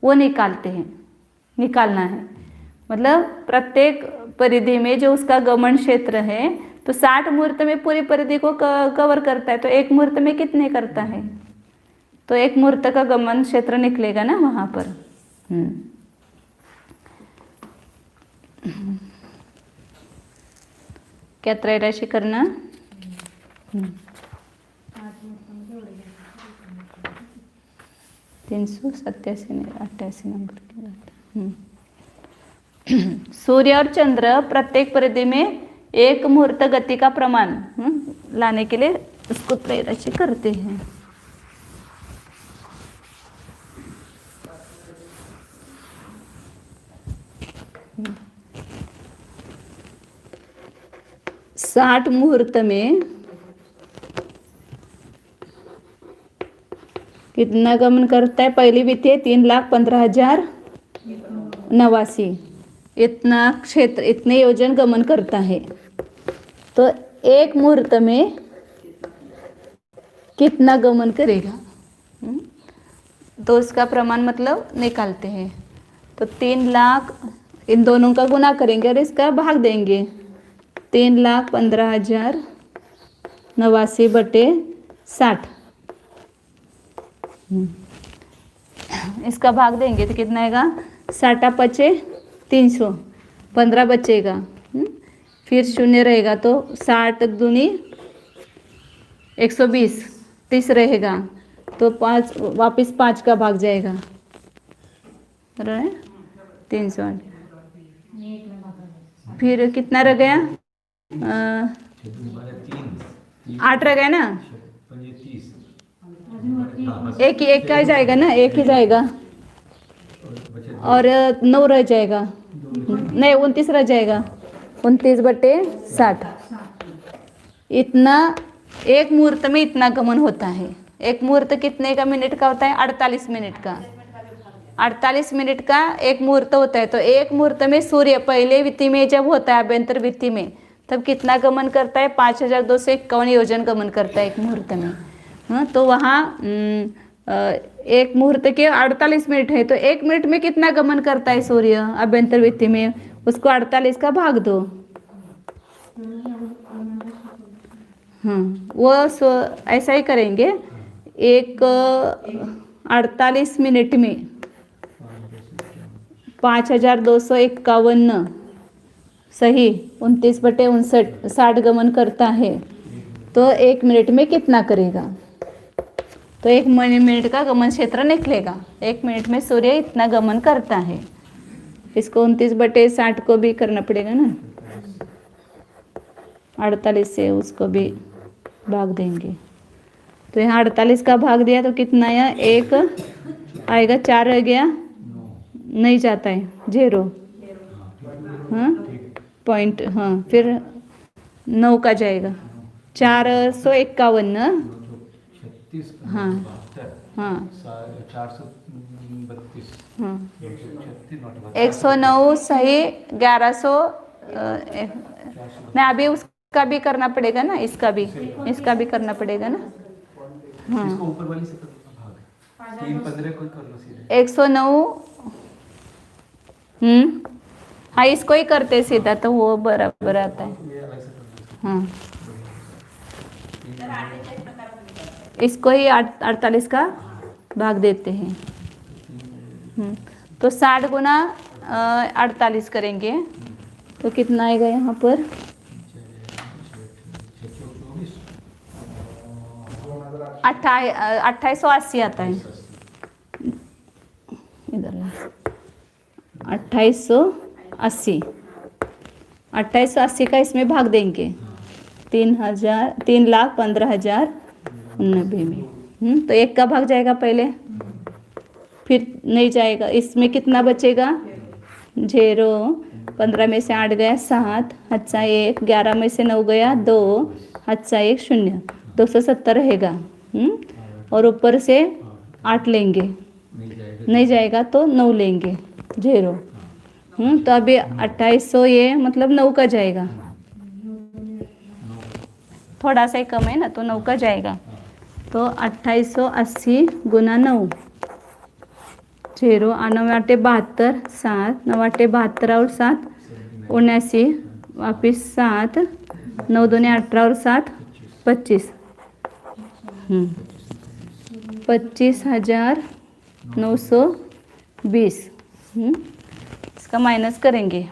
वो निकालना है। मतलब प्रत्येक परिधि में जो उसका गमन क्षेत्र है तो 60 मुहूर्त में पूरी परिधि को कवर करता है, तो एक मुहूर्त में कितने करता है, तो एक मुहूर्त का गमन क्षेत्र निकलेगा ना वहाँ पर। क्या त्रैराशि करना। 387 नहीं 88 नंबर की बात है। सूर्य और चंद्र प्रत्येक परिधि में एक मुहूर्त गति का प्रमाण लाने के लिए उसको त्रैराशि करते हैं। साठ मुहूर्त में कितना गमन करता है, पहली विधि है 3,15,089, इतना क्षेत्र इतने योजन गमन करता है। तो एक मुहूर्त में कितना गमन करेगा, तो उसका प्रमाण मतलब निकालते हैं। तो 3 लाख इन दोनों का गुना करेंगे और इसका भाग देंगे। 3,15,089 बटे 60, इसका भाग देंगे तो कितना आएगा, 60 पचे 300, 15 बचेगा, फिर शून्य रहेगा तो 60 दूनी 120, 30 रहेगा तो 5 वापस 5 का भाग जाएगा, बराबर है 308। फिर कितना रह गया, 8 रह गया ना, एक का जाएगा ना, एक ही जाएगा और 9 रह जाएगा, नहीं 29 रह जाएगा, 29 बटे 60। इतना एक मुहूर्त में इतना गमन होता है। एक मुहूर्त कितने का मिनट का होता है, 48 मिनट का, 48 मिनट का एक मुहूर्त होता है। तो एक मुहूर्त में सूर्य पहले वित्ती में जब होता है अभ्यंतर वित्ती में तब कितना गमन करता है, 5,251 योजन गमन करता है एक मुहूर्त में। हाँ तो वहाँ एक मुहूर्त के 48 मिनट है, तो एक मिनट में कितना गमन करता है सूर्य अभ्यंतर वित्ती में, उसको 48 का भाग दो। हाँ वो ऐसा ही करेंगे। एक 48 मिनट में 5,251 सही 29 बटे 59 60 गमन करता है, तो एक मिनट में कितना करेगा, तो एक मिनट का गमन क्षेत्र निकलेगा। एक मिनट में सूर्य इतना गमन करता है। इसको 29 बटे 60 को भी करना पड़ेगा ना, 48 से उसको भी भाग देंगे। तो यहाँ 48 का भाग दिया तो कितना आया, एक आएगा, 4 रह गया, नहीं जाता है 0, हाँ पॉइंट, हाँ फिर 9 का जाएगा, 451, हाँ हाँ 109 सही 1100 नहीं, अभी उसका भी करना पड़ेगा ना, इसका भी करना पड़ेगा ना। हाँ 109 हाँ इसको ही करते सीधा तो वो बराबर आता है। हाँ इसको ही 48 का भाग देते हैं। तो 60 गुना 48 करेंगे तो कितना आएगा यहाँ पर, 2880 आता है, इधर 2880 का इसमें भाग देंगे 3,15,090 में। तो एक का भाग जाएगा पहले, फिर नहीं जाएगा, इसमें कितना बचेगा 0, 15 में से 8 गया 7, अच्छा 1, 11 में से 9 गया 2, अच्छा 1 0, 270 रहेगा। और ऊपर से 8 लेंगे, नहीं जाएगा तो 9 लेंगे 0। तो अभी 2800 ये मतलब 9 का जाएगा, थोड़ा सा ही कम है ना तो 9 का जाएगा। तो 2880 गुना 9 0 और 9 आठे 72 7 9 आठे 72 और 7 79 वापिस 7 9 दूने 18 और 7 25 25,920। इसका माइनस करेंगे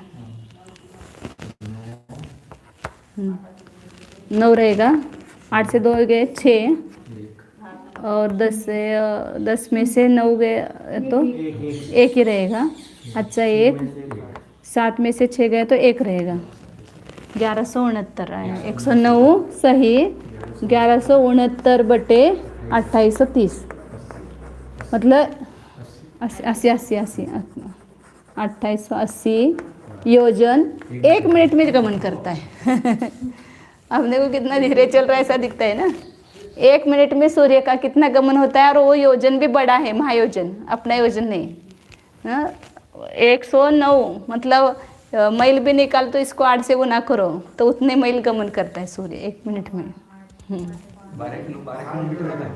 9 रहेगा, 8 से 2 गए 6 और 10 में से 9 गए तो 1 ही रहेगा। अच्छा 1 7 में से 6 गए तो 1 रहेगा, 1169 आया। 109 सही 1169 बटे 2830 मतलब 2880 योजन 1 मिनट में गमन करता है। अब देखो कितना धीरे चल रहा है, ऐसा दिखता है ना। 1 मिनट में सूर्य का कितना गमन होता है, और वो योजन भी बड़ा है, महायोजन, अपना योजन नहीं। 109 मतलब मील भी निकाल तो इसको 8 से गुना करो तो उतने मील गमन करता है सूर्य 1 मिनट में। 12 किलोमीटर होता है,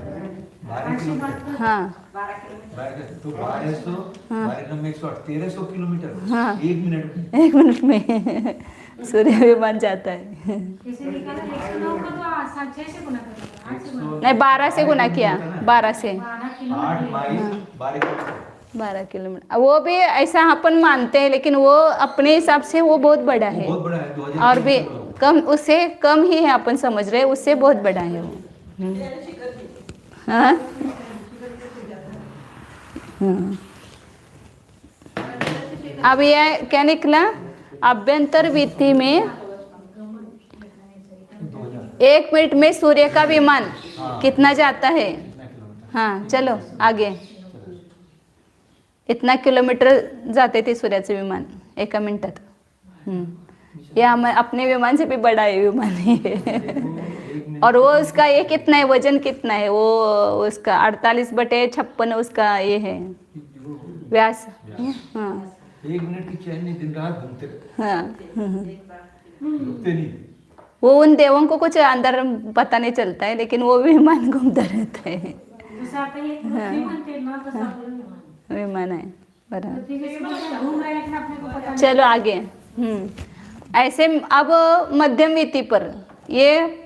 12 किलोमीटर। हाँ 12 तो 1200 1300 किलोमीटर हाँ 1 मिनट में। 1 मिनट में सूर्य विमान जाता है। कैसे निकाला 109 का तो 6 से गुना करेंगे, 8 से गुना, नहीं 12 से गुना किया, 12 से 12 8 किलोमीटर। माइल 12 किलोमीटर। 12 किलोमीटर वो भी ऐसा अपन मानते हैं, लेकिन वो अपने हिसाब से वो बहुत बड़ा है, बहुत बड़ा है 2000 और भी किलोमीटर। कम, उससे कम ही है अपन समझ रहे हैं, उससे बहुत बड़ा है वो। हाँ अब यह क्या निकला, अभ्यंतर विधि में 1 मिनट में सूर्य का विमान कितना जाता है। हाँ चलो आगे, इतना किलोमीटर जाते थे सूर्याचे विमान 1 मिनिटात। ये हम अपने विमान से भी बड़ा है विमान है। और वो उसका ये कितना है, वजन कितना है, वो उसका 48/56 उसका ये है व्यास। हाँ 1 मिनट की चैन नहीं, दिन रात घूमते हाँ रुकते नहीं। वो उन देवों को कुछ अंदर पता नहीं चलता है, लेकिन वो विमान घूमता रहता है। जसं आता हे पृथ्वी म्हणते ना, तसं आपलं विमान. विमान है बराबर। पृथ्वी जैसे घूम रहा है लेकिन अपने को पता नहीं. चलो आगे। ऐसे अब मध्यम विति पर, ये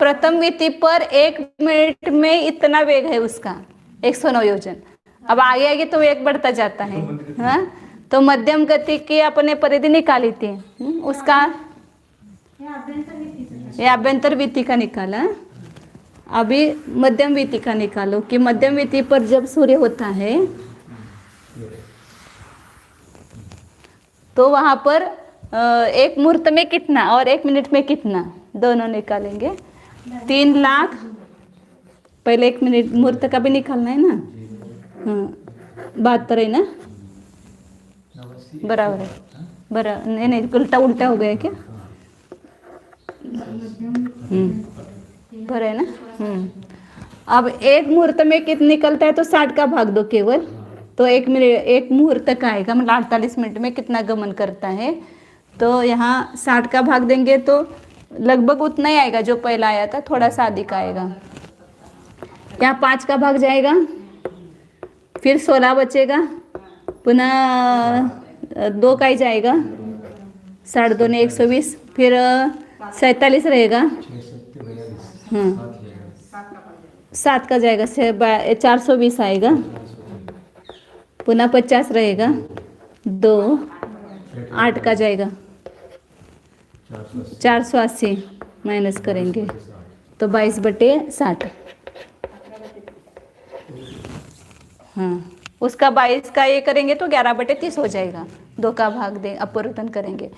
प्रथम विति पर 1 मिनट में इतना वेग है उसका 109 योजन। अब आगे आगे तो वेग बढ़ता जाता है। हाँ तो मध्यम गति की अपने परिधि निकाली थी, उसका हे अभ्यंतर नीतीचं. ये आभ्यंतर विति का निकाला। अभी मध्यम विति का निकालो कि मध्यम विति पर जब सूर्य होता है तो वहां पर 1 मुहूर्त में कितना और 1 मिनट में कितना, दोनों निकालेंगे। 3 लाख, पहले 1 मिनट मुहूर्त का भी निकालना है ना। हाँ 72 है ना, बराबर है। बराबर नहीं नहीं, उल्टा उल्टा हो गया क्या। बराबर है ना। अब 1 मुहूर्त में कितना निकलता है तो 60 का भाग दो केवल, तो 1 मिनट 1 मुहूर्त का आएगा, मतलब 48 मिनट में कितना गमन करता है। तो यहाँ 60 का भाग देंगे तो लगभग उतना ही आएगा जो पहला आया था, थोड़ा सा अधिक आएगा। यहाँ 5 का भाग जाएगा, फिर 16 बचेगा, पुनः 2 का ही जाएगा, 2.5 ने 120, फिर 47 रहेगा। हाँ 7 का जाएगा, 420 आएगा, पुनः 50 रहेगा, 2 8 का जाएगा, 480 माइनस करेंगे तो 22/60। हाँ उसका 22 का ये करेंगे तो 11/30 हो जाएगा, 2 का भाग दे अपवर्तन करेंगे।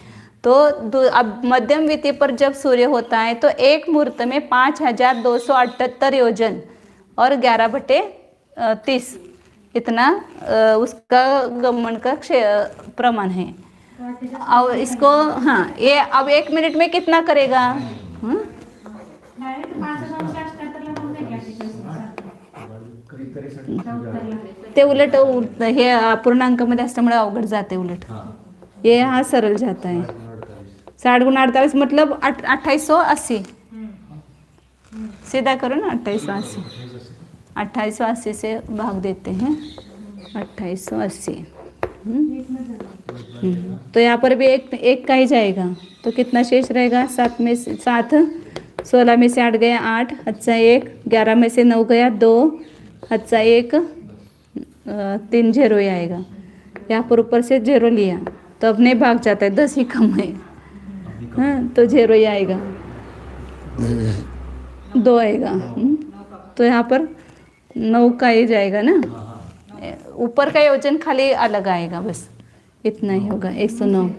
तो अब मध्यम विति पर जब सूर्य होता है तो 1 मुहूर्त में 5278 योजन और 11/30 इतना उसका गमन का प्रमाण है। अब इसको हाँ ये अब 1 मिनट में कितना करेगा। डायरेक्ट 5278 ला पण नाही घ्यायची. उत्तरी साठी ते उलट हे अपूर्णांकामध्ये असल्यामुळे अवघड जाते उलट. हाँ ये यहाँ सरल जाता है. 60 × 48 मतलब 2880. सीधा करो ना 2880. 2880 से भाग देते हैं 2880. तो यहाँ पर भी एक का ही जाएगा तो कितना शेष रहेगा. 7 में से 7, 16 में से 8 गया 8, अच्छा 1, 11 में से 9 गया 2, अच्छा 1, 3 0 ही आएगा. यहाँ पर ऊपर से 0 लिया तो अब नहीं भाग जाता है, 10 ही कम है. हाँ तो 0 ही आएगा, 2 आएगा. तो यहाँ पर 9 का ही जाएगा ना. ऊपर का योजन खाली अलग आएगा, बस इतना ही होगा. 109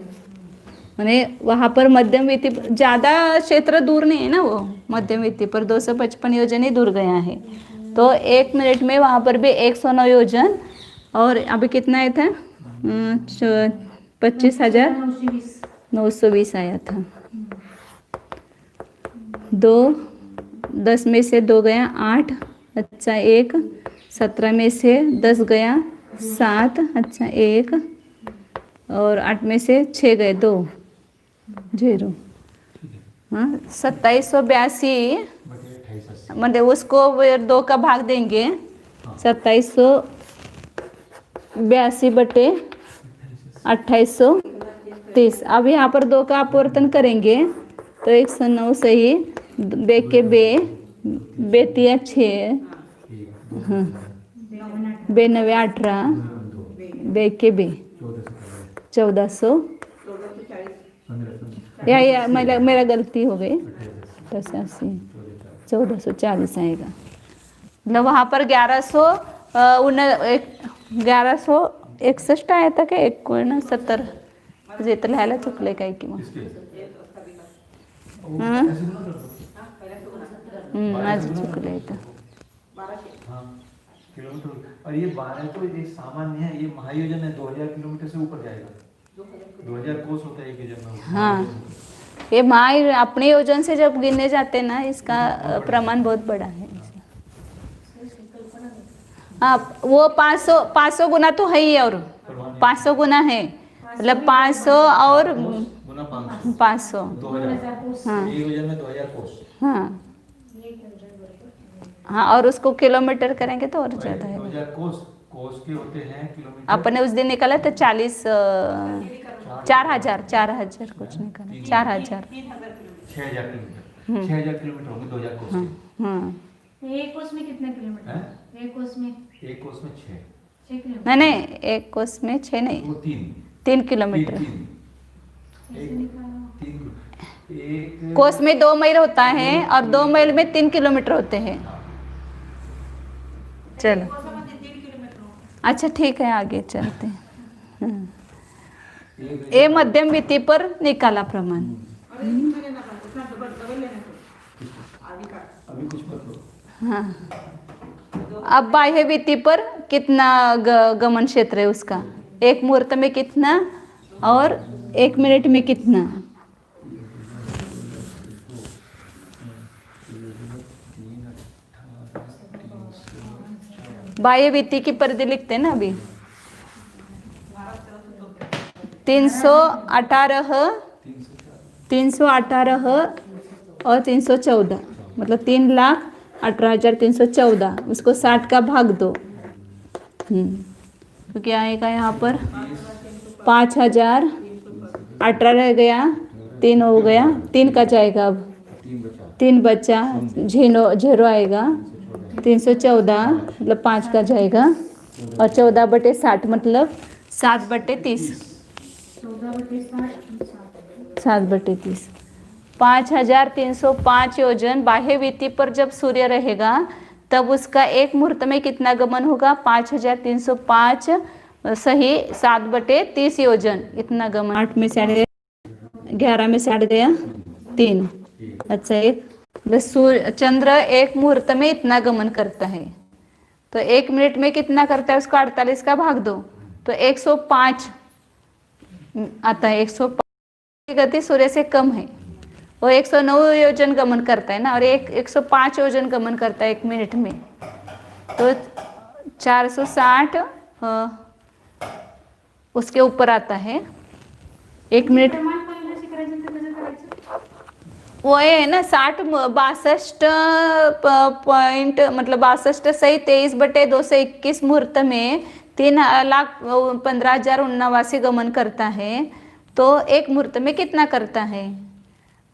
मैंने वहाँ पर मध्यम वीति ज़्यादा क्षेत्र दूर नहीं है ना, वो मध्यम वीति पर 255 योजन ही दूर गया है. तो 1 मिनट में वहाँ पर भी 109 योजन. और अभी कितना आया था 25,920 आया था. 2, 10 में से 2 गया 8, अच्छा 1, 17 में से 10 गया 7, अच्छा 1, और 8 में से 6 गए 2 0. हाँ 2782 मतलब उसको 2 का भाग देंगे. 2782 बटे 2830. अब यहाँ पर 2 का अपवर्तन करेंगे तो 109 सही. बे के बेतिया 6, हाँ 92 18, बे के 1400. या मेरा गलती हो गई. 1440 आएगा. मतलब वहाँ पर 1161 आया था का 69 जे तर लिहायला चुकले काय की मग. आज चुकलं इथं. किलोमीटर. और ये 12 तो एक सामान्य है, ये महायोजन है 2000 किलोमीटर से ऊपर जाएगा. 2000 कोस होता है एक योजन में. हाँ ये अपने योजन से जब गिनने जाते हैं ना, इसका प्रमाण बहुत बड़ा है. हाँ वो 500 गुना तो है ही, और 500 गुना है मतलब 500 और 500. 2000 हाँ एक योजन में 2000 कोस. हाँ हाँ और उसको किलोमीटर करेंगे तो और ज़्यादा है. 2000 कोस के होते हैं किलोमीटर. अपने उस दिन निकाला था 4,000 कुछ निकाला. 4,000. 6000 किलोमीटर. 6000 किलोमीटर होंगे 2000 कोस के. हाँ एक कोस में कितने किलोमीटर? एक कोस में 6 किलोमीटर. नहीं, एक कोस में 6 नहीं, वो 3 किलोमीटर. एक कोस में 2 मील होता है और 2 मील में 3 किलोमीटर होते हैं. चलो अच्छा ठीक है, आगे चलते हैं. ये मध्यम वीति पर निकाला प्रमाण. अभी कुछ मत लो. हाँ अब बाह्य वीति पर कितना गमन क्षेत्र है उसका. 1 मुहूर्त में कितना और 1 मिनट में कितना. बाह्य वीति की परिधि लिखते हैं ना अभी. 318 और 314 मतलब 3,18,314. उसको 60 का भाग दो. तो क्या आएगा यहाँ पर 5,000. 18 रह गया, 3 हो गया, 3 का जाएगा. अब 3 बचा, 0 आएगा. 314 मतलब 5 का जाएगा. और 14 बटे 60 मतलब 7 बटे 30. 7 बटे 30. 5,305 योजन बाह्य वीति पर जब सूर्य रहेगा तब उसका 1 मुहूर्त में कितना गमन होगा. 5,305 सही 7 बटे 30 योजन इतना गमन. 8 में से 8 गया, 11 में से 8 गया 3. अच्छा 1 सूर्य चंद्र 1 मुहूर्त में इतना गमन करता है. तो 1 मिनट में कितना करता है उसको 48 का भाग दो तो 105 आता है. 105 की गति सूर्य से कम है. वो 109 योजन गमन करता है ना, और 105 योजन गमन करता है 1 मिनट में. तो 460 उसके ऊपर आता है। 1 मिनट प्रमाण पहिलं शिकायचं तर कसं करायचं? वो है ना 62 मतलब 62 सही 23/221 मुहूर्त में 3,15,079 गमन करता है तो एक मुहूर्त में कितना करता है।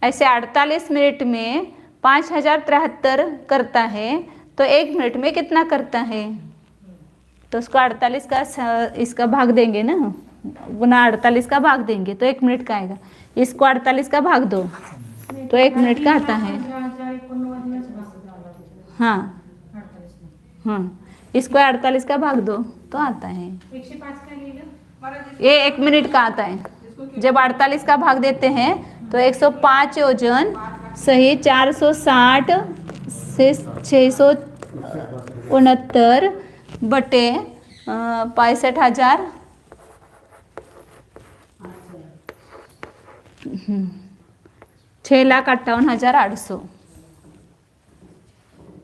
ऐसे 48 मिनट में 5,073 करता है तो एक मिनट में कितना करता है। तो उसको 48 का इसका भाग देंगे ना, गुना 48 का भाग देंगे तो 1 मिनट का आएगा। इसको 48 का भाग दो तो 1 मिनट का आता है। हाँ हाँ, इसको 48 का भाग दो तो आता है। 105 का लिहिलं. ये 1 मिनट का आता है। जब 48 का भाग देते हैं तो 105 योजन सही 460 से 669 बटे 65,000 6,58,800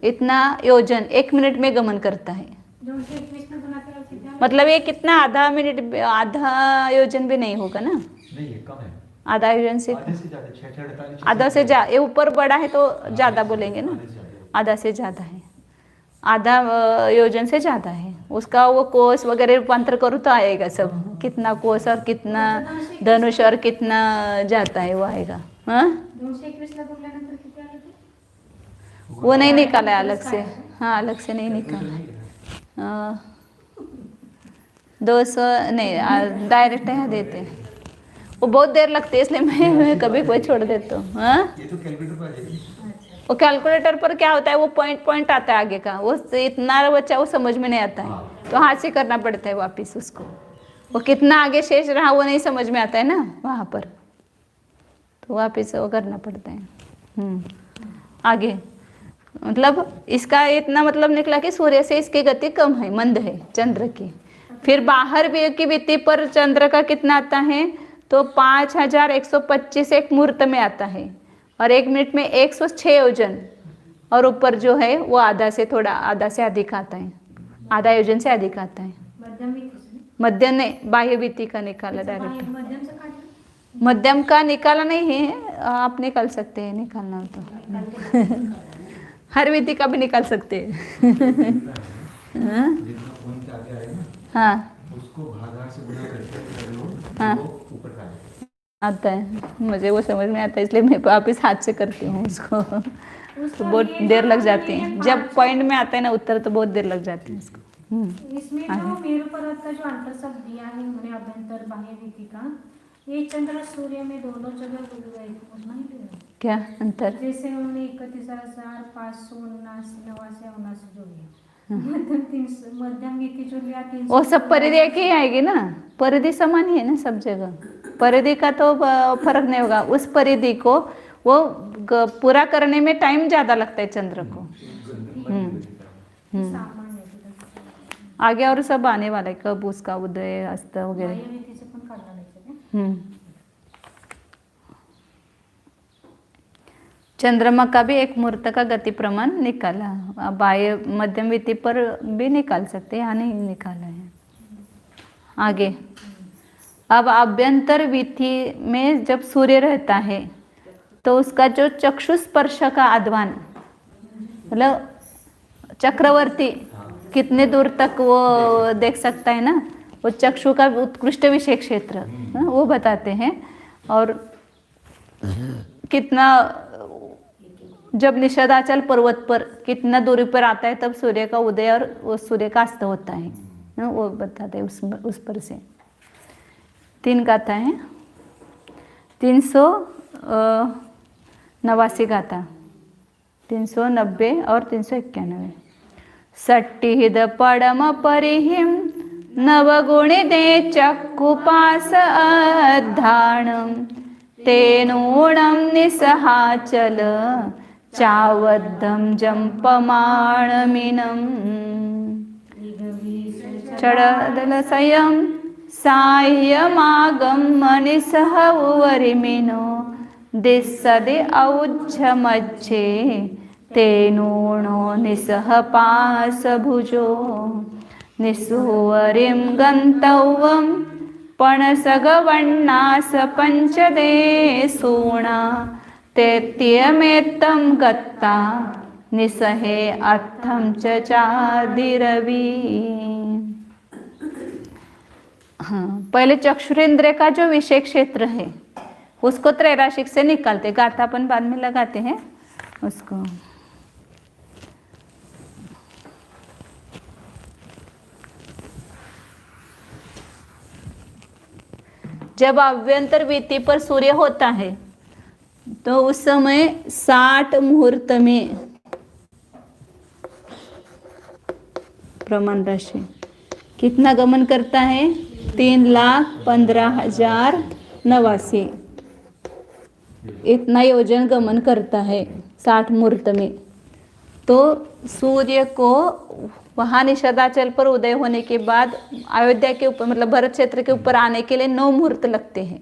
इतना योजन 1 मिनट में गमन करता है। 221 में गुणा केलं किती आलं? मतलब ये कितना आधा मिनट आधा योजन भी नहीं होगा ना, नहीं ये कम है, आधा योजन से आधे से ज्यादा 6,48 आधा से जा ये ऊपर बड़ा है तो ज़्यादा बोलेंगे ना, आधा से ज़्यादा है, आधा योजन से ज़्यादा है। उसका वो कोस वगैरह रूपांतर करूँ तो आएगा सब, कितना कोस और कितना धनुष और कितना जाता है वो आएगा। हाँ 221 ला गुणल्यानंतर किती आलं ते? वो नहीं निकाला है अलग से, हाँ अलग से नहीं निकाला। 200 नहीं डायरेक्ट यहाँ देते हैं, वो बहुत देर लगती है इसलिए मैं कभी कोई छोड़ देता हूँ। हाँ ये तो कैलकुलेटर पर आ जाएगी। वो कैलकुलेटर पर क्या होता है वो पॉइंट आता है आगे का, वो इतना बच्चा वो समझ में नहीं आता है तो हाथ से करना पड़ता है वापस उसको। वो कितना आगे शेष रहा वो नहीं समझ में आता है ना वहाँ पर, तो वापस वो करना पड़ता है। आगे मतलब इसका इतना मतलब निकला कि सूर्य से इसकी गति कम है, मंद है चंद्र की। फिर बाहर भी की वित्ती पर चंद्र का कितना आता है तो 5,125 एक मुहूर्त में आता है और 1 मिनट में 106 योजन, और ऊपर जो है वो आधा से अधिक आता है, आधा योजन से अधिक आता है। मध्यम वित्तीचं. मध्यम ने बाह्य वित्ती का निकाला डायरेक्ट, मध्यमचं काढलं. मध्यम का निकाला नहीं है, आप निकाल सकते हैं निकालना हो तो हर विधि का भी निकाल सकते हैं। हाँ? जितना पॉइंट आगे आए ना हाँ उसको भागा से गुणा करके हाँ। वो ऊपर का आएगा। आता है, मुझे वो समझ में आता है इसलिए मैं वापस हाथ से करती हूँ उसको। तो बहुत देर लग जाती है, जब पॉइंट में आता है ना उत्तर तो बहुत देर लग जाती है उसको। इसमें जो मेरु पर्वत का जो अंतर सब दिया है उन्होंने अभ्यंतर बाह्य विधि का, ये चंद्र सूर्य में दोनों जगह उतना ही दिया. क्या अंतर? जैसे उन्होंने 31,579 जो लिया, मध्यम विधि जो लिया 300. वो सब परिधि एक ही आएगी ना, परिधि समान ही है ना सब जगह, परिधि का तो फर्क नहीं होगा। उस परिधि को वो पूरा करने में टाइम ज़्यादा लगता है चंद्र को। सामान्य आगे और सब आने वाला है, कब उसका उदय अस्त वगैरह। बाह्य विधीचं पण काढलं नाही. चंद्रमा का भी एक मुहूर्त का गति प्रमाण निकाला, बाह्य मध्यम विधि पर भी निकाल सकते हैं, यहाँ नहीं निकाला है। आगे अब आभ्यंतर विधि में जब सूर्य रहता है तो उसका जो चक्षुस्पर्श का आद्वान मतलब चक्रवर्ती कितने दूर तक वो देख सकता है ना, वो चक्षु का उत्कृष्ट विषय क्षेत्र वो बताते हैं। और कितना जब निषदाचल पर्वत पर कितना दूरी पर आता है तब सूर्य का उदय और वो सूर्य का अस्त होता है, वो बताते हैं उस पर से। 3 गाथा है, 389 गाथा, 390 और 391। सट्टिहिद पडम परिहिम नवगुणि दे चक्षुपास अधाणम तेनूणम निसहाचल चावद्धम जंपमाणमिनम चढ़दल संयम साह्यमागम मनिसह उवरिमिनो दिस्सदे औज्झ मज्जे तेनूणो निसह पास भुजो निसुवरिं गन्तव्यं पणसगवण्णास पञ्चदेसूणा तैत्यमेत्तं गत्ता निसहे अर्थं च चादिरवि। हाँ, पहले चक्षुरेंद्र का जो विषय क्षेत्र है उसको त्रैराशिक से निकालते, गाथा अपन बाद में लगाते हैं उसको। जब अभ्यंतर वीति पर सूर्य होता है तो उस समय 60 मुहूर्त में प्रमाण राशि कितना गमन करता है? 3,15,089 इतना योजन गमन करता है 60 मुहूर्त में। तो सूर्य को वहाँ निषदाचल पर उदय होने के बाद अयोध्या के ऊपर मतलब भरत क्षेत्र के ऊपर आने के लिए 9 मुहूर्त लगते हैं।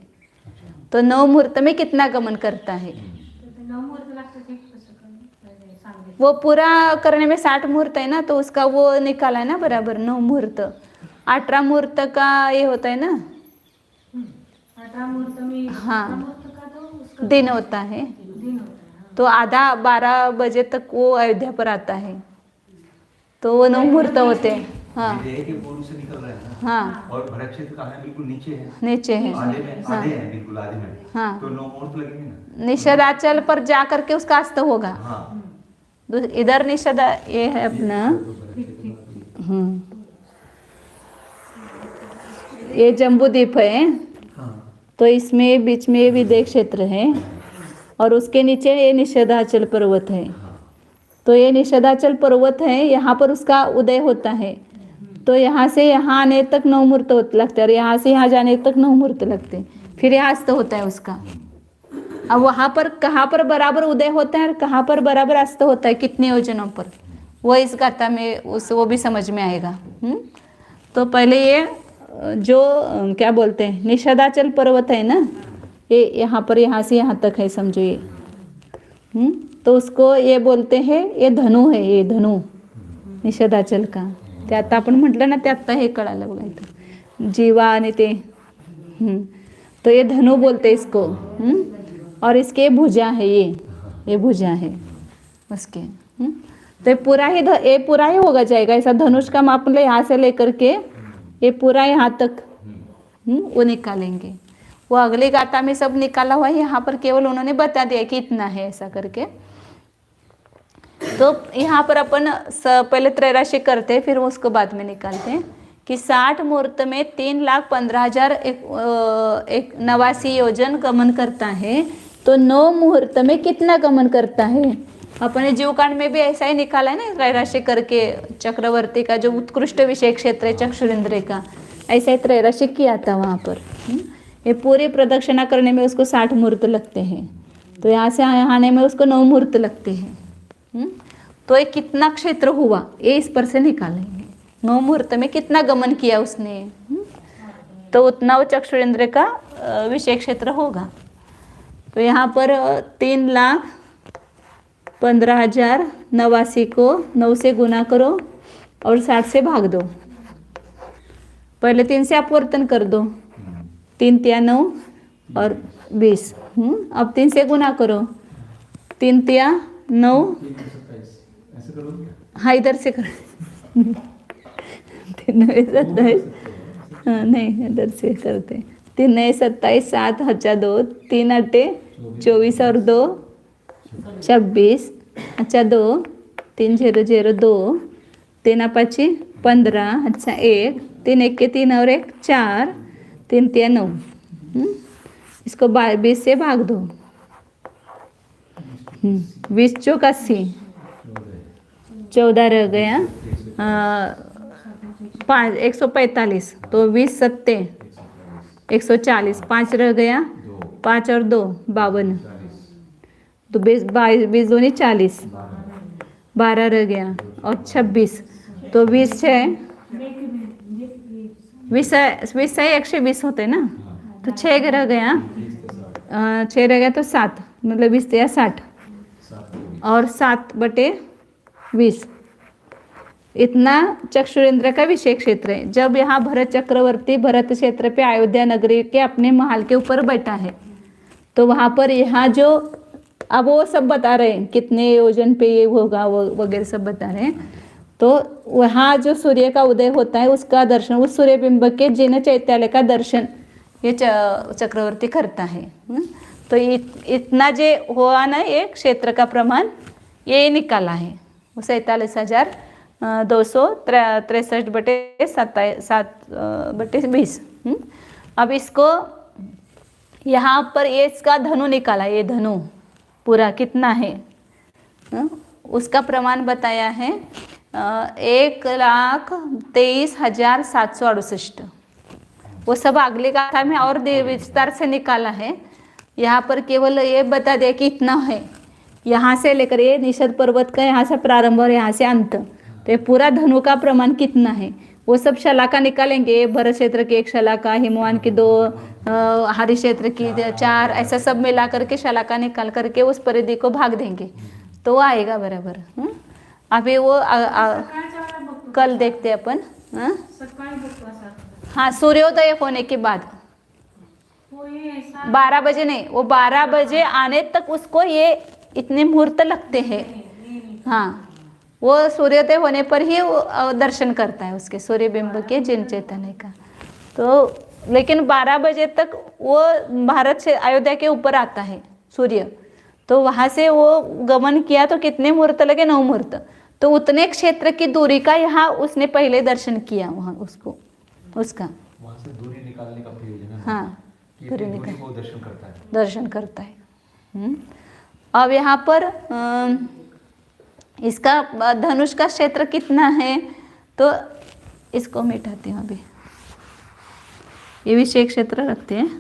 तो 9 मुहूर्त में कितना गमन करता है? 9 मुहूर्त लागतात ते कसं सांगितलं? वो पूरा करने में 60 मुहूर्त है ना, तो उसका वो निकाला है ना बराबर 9 मुहूर्त। 18 मुहूर्त का ये होता है ना 18 मुहूर्त में हाँ। 18 मुहूर्त का तो उसका दिन होता है, दिन होता है। तो आधा 12 बजे तक वो अयोध्या पर आता है, तो वो 9 मुहूर्त होते हैं। हाँ विदेह के पूर्व से निकल रहा है ना, हाँ और भरत क्षेत्र कहाँ है? बिल्कुल नीचे है, नीचे है। आधे में हाँ आधे है, बिल्कुल आधे में। हाँ। तो 9 मुहूर्त लगेंगे ना। निषदाचल पर जा करके उसका अस्त होगा। हाँ, इधर निषदा ये है अपना ये जम्बू द्वीप है, हाँ, तो इसमें बीच में विदेह क्षेत्र है और उसके नीचे ये निषदाचल पर्वत है। तो ये निषदाचल पर्वत है, यहाँ पर उसका उदय होता है। तो यहाँ से यहाँ आने तक 9 मुहूर्त लगते हैं और यहाँ से यहाँ जाने तक 9 मुहूर्त लगते हैं, फिर यहाँ अस्त होता है उसका। अब वहाँ पर कहाँ पर बराबर उदय होता है और कहाँ पर बराबर अस्त होता है, कितने योजनों पर, वो इस गाथा में वो भी समझ में आएगा। तो पहले ये जो क्या बोलते हैं निषदाचल पर्वत है ना, ये यहाँ पर यहाँ से यहाँ तक है समझो ये। तो उसको ये बोलते हैं ये धनु है, ये धनु निषदाचल का। ते आता आपण म्हटलं ना, ते आत्ता हे कळालं बघा इथं जीवा आणि ते तो ये धनु बोलते इसको। और इसके भुजा है, ये भुजा है उसके। तो ये पूरा ही होगा जाएगा ऐसा। धनुष का माप ले यहाँ से लेकर के ये पूरा यहाँ तक वो निकालेंगे। वो अगले गाथा में सब निकाला हुआ है, यहाँ पर केवल उन्होंने बता दिया कि इतना है ऐसा करके। तो यहाँ पर अपन पहले त्रैराशिक करते हैं, फिर उसको बाद में निकालते हैं कि 60 मुहूर्त में 3,15,089 योजन गमन करता है। तो 9 मुहूर्त में कितना गमन करता है? अपने जीवकांड में भी ऐसा ही निकाला है ना, त्रैराशिक करके चक्रवर्ती का जो उत्कृष्ट विषय क्षेत्र है चक्षुरेंद्र का, ऐसा ही त्रैराशिक किया था वहाँ पर। ये पूरी प्रदक्षिणा करने में उसको 60 मुहूर्त लगते हैं, तो यहाँ से यहाँ आने में उसको 9 मुहूर्त लगते हैं। तो ये कितना क्षेत्र हुआ ये इस पर से निकालेंगे। 9 मुहूर्त में कितना गमन किया उसने, तो उतना वो चक्षुरेंद्र का विषय क्षेत्र होगा। तो यहाँ पर 3,15,089 को 9 से गुना करो और 60 से भाग दो। पहले 3 से अपवर्तन कर दो, 3 तिया 9 और 20। अब 3 से गुना करो, 3 तिया 9। हाँ इधर से करो 3 9 27। हाँ नहीं इधर से करते, 3 9 27, 7 अच्छा 2, 3 8 24 और 2 26, अच्छा 2, 3 0 0 2, 3 5 15, अच्छा 1, 3 1 के 3 और 1 4, 3 3 9। इसको 20 से भाग दो। 20 चौक 80, 14 रह गया 145। तो 20 7 140, 5 रह गया, 5 और 2 52, तो 20 दूनी 40, 12 रह गया और 26। तो 20 से 120 होते ना, तो 6 रह गया, 6 रह गया तो 7, मतलब 20 या 60 और 7/20 इतना चक्षुरेंद्र का विषय क्षेत्र है। जब यहाँ भरत चक्रवर्ती भरत क्षेत्र पे अयोध्या नगरी के अपने महल के ऊपर बैठा है, तो वहाँ पर यहाँ जो अब वो सब बता रहे हैं कितने योजन पे ये होगा वो वगैरह सब बता रहे हैं। तो वहाँ जो सूर्य का उदय होता है उसका दर्शन, उस सूर्य बिंब के जिन चैत्यालय का दर्शन ये चक्रवर्ती करता है। तो इतना जे हुआ ना ये क्षेत्र का प्रमाण ये निकाला है, वो 47,263/27/20। अब इसको यहाँ पर ये इसका धनु निकाला, ये धनु पूरा कितना है उसका प्रमाण बताया है 1,23,768। वो सब अगले गाथा में और विस्तार से निकाला है। यहाँ पर केवल ये बता दिया कि इतना है, यहाँ से लेकर ये निषद पर्वत का यहाँ से प्रारंभ और यहाँ से अंत, तो ये पूरा धनु का प्रमाण कितना है वो सब शलाका निकालेंगे। भरत क्षेत्र की 1 शलाका, हिमवान की 2, हरि क्षेत्र की 4, ऐसा सब मिला करके शलाका निकाल करके उस परिधि को भाग देंगे तो वो आएगा बराबर। अभी वो कल देखते अपन। हाँ, सूर्योदय होने के बाद 12 बजे नहीं, वो 12 बजे आने तक उसको ये इतने मुहूर्त लगते हैं। हाँ, वो सूर्योदय होने पर ही वो दर्शन करता है उसके सूर्य बिंब के जिन चैतन्य का। तो लेकिन 12 बजे तक वो भारत से अयोध्या के ऊपर आता है सूर्य, तो वहाँ से वो गमन किया तो कितने मुहूर्त लगे? 9 मुहूर्त। तो उतने क्षेत्र की दूरी का यहाँ उसने पहले दर्शन किया वहाँ उसको उसका वहाँ से दूरी निकालने का प्रयोजन है। हाँ, दूरी निकाल वो दर्शन करता है, दर्शन करता है। अब यहाँ पर इसका धनुष का क्षेत्र कितना है तो इसको मिटाते हैं। अभी ये विषय क्षेत्र रखते हैं। 1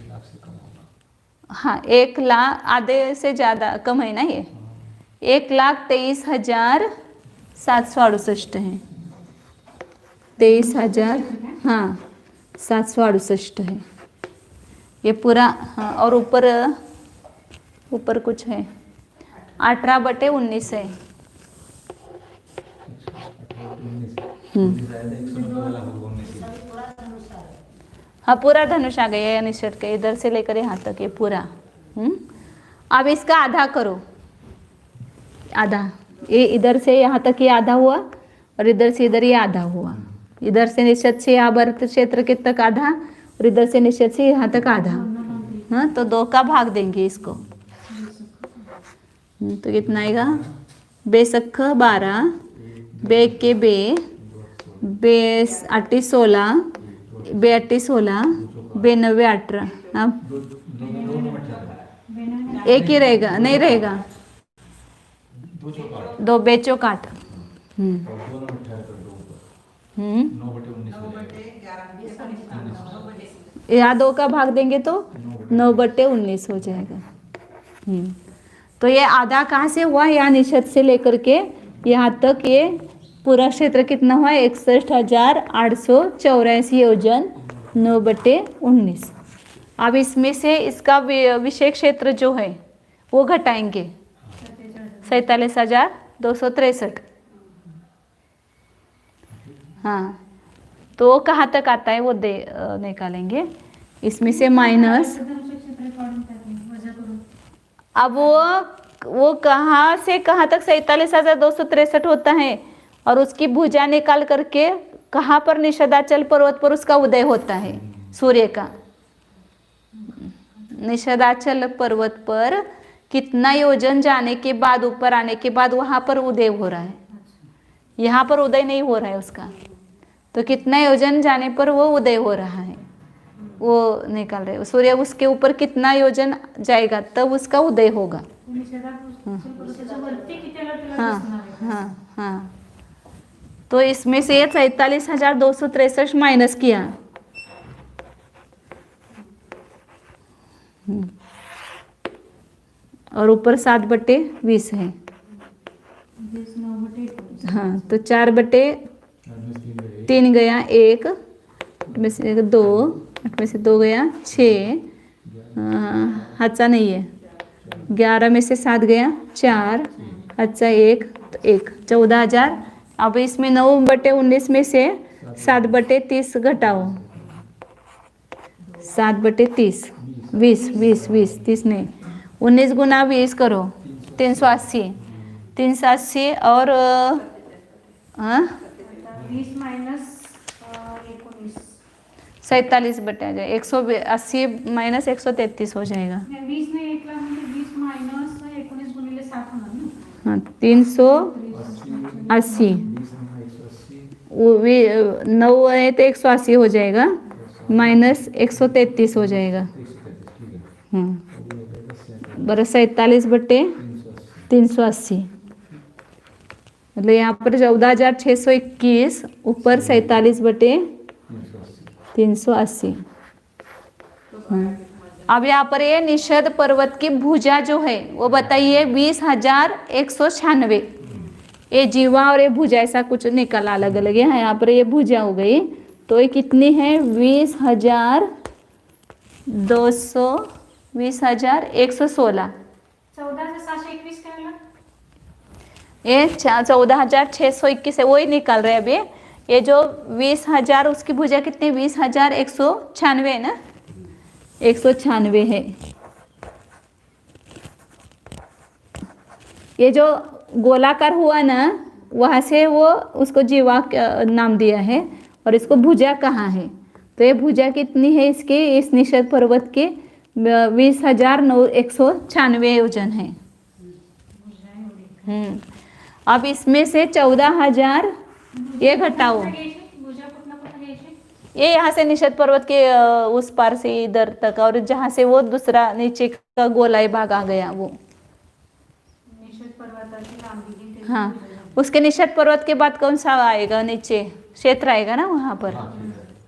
लाख से कम होगा। हाँ, 1 लाख आधे से ज़्यादा कम है ना, ये 1,23,768 है। 23,000 हाँ 768 है ये पूरा। हाँ, और ऊपर कुछ है 18/19 है। हाँ, पूरा धनुष आ गया है निषद का, इधर से लेकर यहाँ तक ये पूरा। अब इसका आधा करो, आधा ये इधर से यहाँ तक ये आधा हुआ और इधर से इधर ये आधा हुआ। इधर से निषद से यहाँ भरत क्षेत्र के तक आधा और इधर से निषद से यहाँ तक आधा। हाँ, तो 2 का भाग देंगे इसको। तो कितना आएगा? बेसख 12, बे के बे 8 16, बे 8 16, बे 9 18। अब एक ही रहेगा, नहीं रहेगा, 2 बेचो काट। 9/19 यहाँ 2 का भाग देंगे तो 9/19 हो जाएगा। तो ये आधा कहाँ से हुआ? यहाँ निषद से लेकर के यहाँ तक ये पूरा क्षेत्र कितना हुआ? 61,884 योजन 9/19। अब इसमें से इसका विषय क्षेत्र जो है वो घटाएंगे 47,263। हाँ, तो वो कहाँ तक आता है वो निकालेंगे। इसमें से माइनस, अब वो कहाँ से कहाँ तक 47,263 होता है और उसकी भुजा निकाल करके कहाँ पर निषदाचल पर्वत पर उसका उदय होता है सूर्य का। निषदाचल पर्वत पर कितना योजन जाने के बाद, ऊपर आने के बाद वहाँ पर उदय हो रहा है, यहाँ पर उदय नहीं हो रहा है उसका। तो कितना योजन जाने पर वो उदय हो रहा है वो निकाल रहे। सूर्य उसके ऊपर कितना योजन जाएगा तब उसका उदय होगा। हाँ हाँ हाँ, तो इसमें से 47,263 माइनस किया। और ऊपर 7/20 है। हाँ, तो 4/3 गया 1, में से 2, 8 में से 2 गया 6, हादसा नहीं है 11 में से 7 गया 4, अच्छा 1 तो 1 14,000। अब इसमें 9/19 में से 7/30 घटाओ, 7/30 20 20 20 30 नहीं 19 गुना 20 करो 380 380 और हाँ 20 माइनस 19 47 बटा जाए 180 माइनस 133 हो जाएगा। 20 ने 1 लाख म्हणजे 20 माइनस 19 गुणिले 60 होणार ना। हाँ 380 9 है तो 180 हो जाएगा माइनस 133 हो जाएगा। बरं 47/380 मतलब यहाँ पर 14,621 ऊपर 47/380। अब यहाँ पर ये निषद पर्वत की भुजा जो है वो बताइए 20,196। ये जीवा और ये भुजा ऐसा कुछ निकला अलग अलग है, यहाँ पर ये भुजा हो गई तो ये कितनी है 20,116। 14,721 करायला ये 14,621 है वही निकाल रहे हैं अभी। ये जो 20,000 उसकी भुजा कितनी 20,196 है ना, 196 है। ये जो गोलाकार हुआ ना वहाँ से वो उसको जीवा नाम दिया है और इसको भुजा कहा है। तो ये भुजा कितनी है इसकी इस निषद पर्वत के 20,196 वजन है। अब इसमें से 14,000 ये घटाओ, भुजा कुठला कुठला घ्यायची ये यहाँ से निषद पर्वत के उस पार से इधर तक और जहाँ से वो दूसरा नीचे का गोलाई भाग आ गया वो। निषद पर्वताची लांबी घेते हाँ उसके निषद पर्वत के बाद कौन सा आएगा नीचे क्षेत्र आएगा ना वहाँ पर।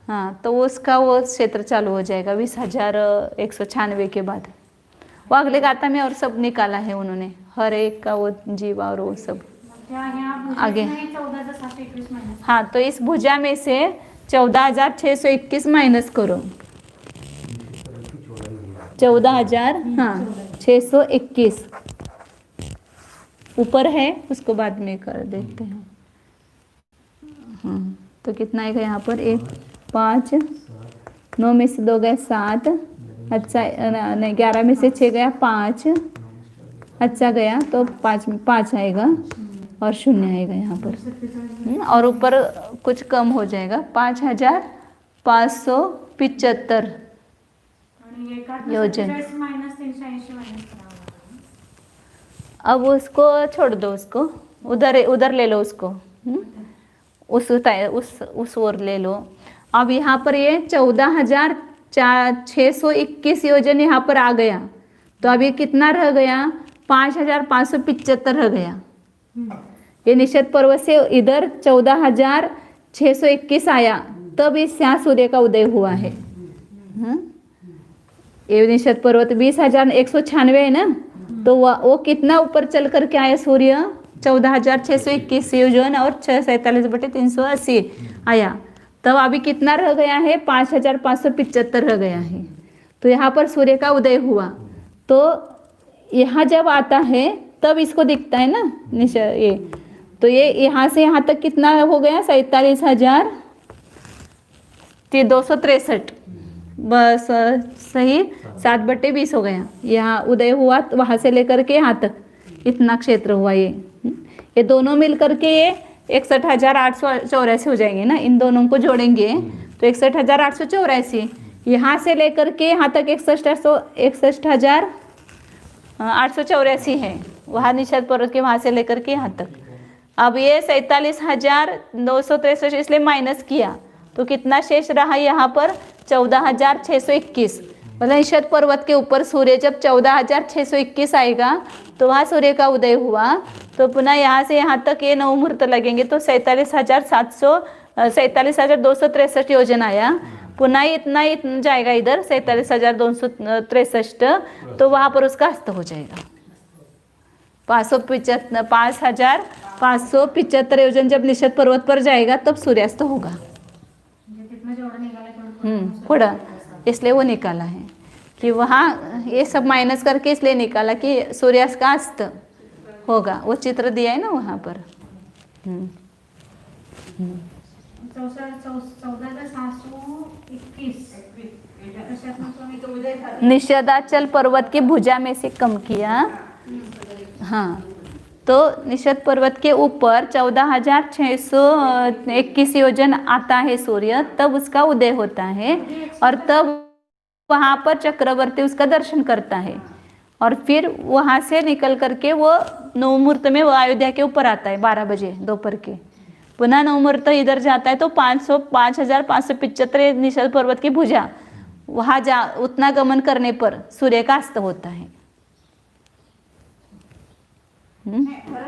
हाँ तो उसका वो क्षेत्र चालू हो जाएगा 20,196 के बाद। वो अगले गाथा में और सब निकाला है उन्होंने हर एक का वो जीवा और वो सब आगे। 14,721 माइनस हाँ तो इस भुजा में से 14,621 माइनस करो 14,000 हाँ 621 ऊपर है उसको बाद में कर देते हैं। हाँ तो कितना आएगा यहाँ पर 1 5 9 में से 2 गए 7 अच्छा नहीं 11 में से 6 गया 5 अच्छा गया तो 5 में 5 आएगा और 0 आएगा यहाँ पर। और ऊपर कुछ कम हो जाएगा 5,575 आणि योजन। माइनस 380 माइनस करावं लागेल। अब उसको छोड़ दो, उसको उधर ले लो उसको, उस ओर ले लो। अब यहाँ पर ये 14,621 योजन यहाँ पर आ गया तो अब ये कितना रह गया 5,575 रह गया। ये निषद पर्वत से इधर 14,621 आया तब इस यहाँ सूर्य का उदय हुआ है। ये निषद पर्वत 20,196 है ना तो वो कितना ऊपर चल करके आया सूर्य 14,621 योजन और 47/380 आया तब अभी कितना रह गया है 5,575 रह गया है। तो यहाँ पर सूर्य का उदय हुआ तो यहाँ जब आता है तब इसको दिखता है ना ये तो ये यहाँ से यहाँ तक कितना हो गया 47,263 बस सही 7/20 हो गया। यहाँ उदय हुआ तो वहाँ से लेकर के यहाँ तक इतना क्षेत्र हुआ ये दोनों मिल करके ये 61,884 हो जाएंगे ना। इन दोनों को जोड़ेंगे तो 61,884 यहाँ से लेकर के यहाँ तक 61,884 है वहाँ निषद पर्वत के वहाँ से लेकर के यहाँ तक। अब ये 47,263 इसलिए माइनस किया तो कितना शेष रहा यहाँ पर 14,621। मतलब निषद पर्वत के ऊपर सूर्य जब 14,621 आएगा तो वहाँ सूर्य का उदय हुआ तो पुनः यहाँ से यहाँ तक ये 9 मुहूर्त लगेंगे तो 47,263 योजन आया। पुनः इतना जाएगा इधर 47,263 तो वहाँ पर उसका अस्त हो जाएगा 5,575 योजन जब निषद पर्वत पर जाएगा तब सूर्यास्त होगा। म्हणजे तिथनं जेवढं निघालं तेवढं थोड़ा इसलिए वो निकाला है कि वहाँ ये सब माइनस करके इसलिए निकाला कि सूर्यास्त का अस्त होगा, वो चित्र दिया है ना वहाँ पर। 14,721 निषदाचल पर्वत की भुजा में से कम किया। हाँ, तो निषद पर्वत के ऊपर 14,621 योजन आता है सूर्य, तब उसका उदय होता है और तब वहाँ पर चक्रवर्ती उसका दर्शन करता है और फिर वहाँ से निकल करके वो नवमुहूर्त में वो अयोध्या के ऊपर आता है 12 बजे दोपहर के। पुनः नवमुहूर्त इधर जाता है तो 5,575 निषद पर्वत की भुजा, वहाँ जा उतना गमन करने पर सूर्य का अस्त होता है।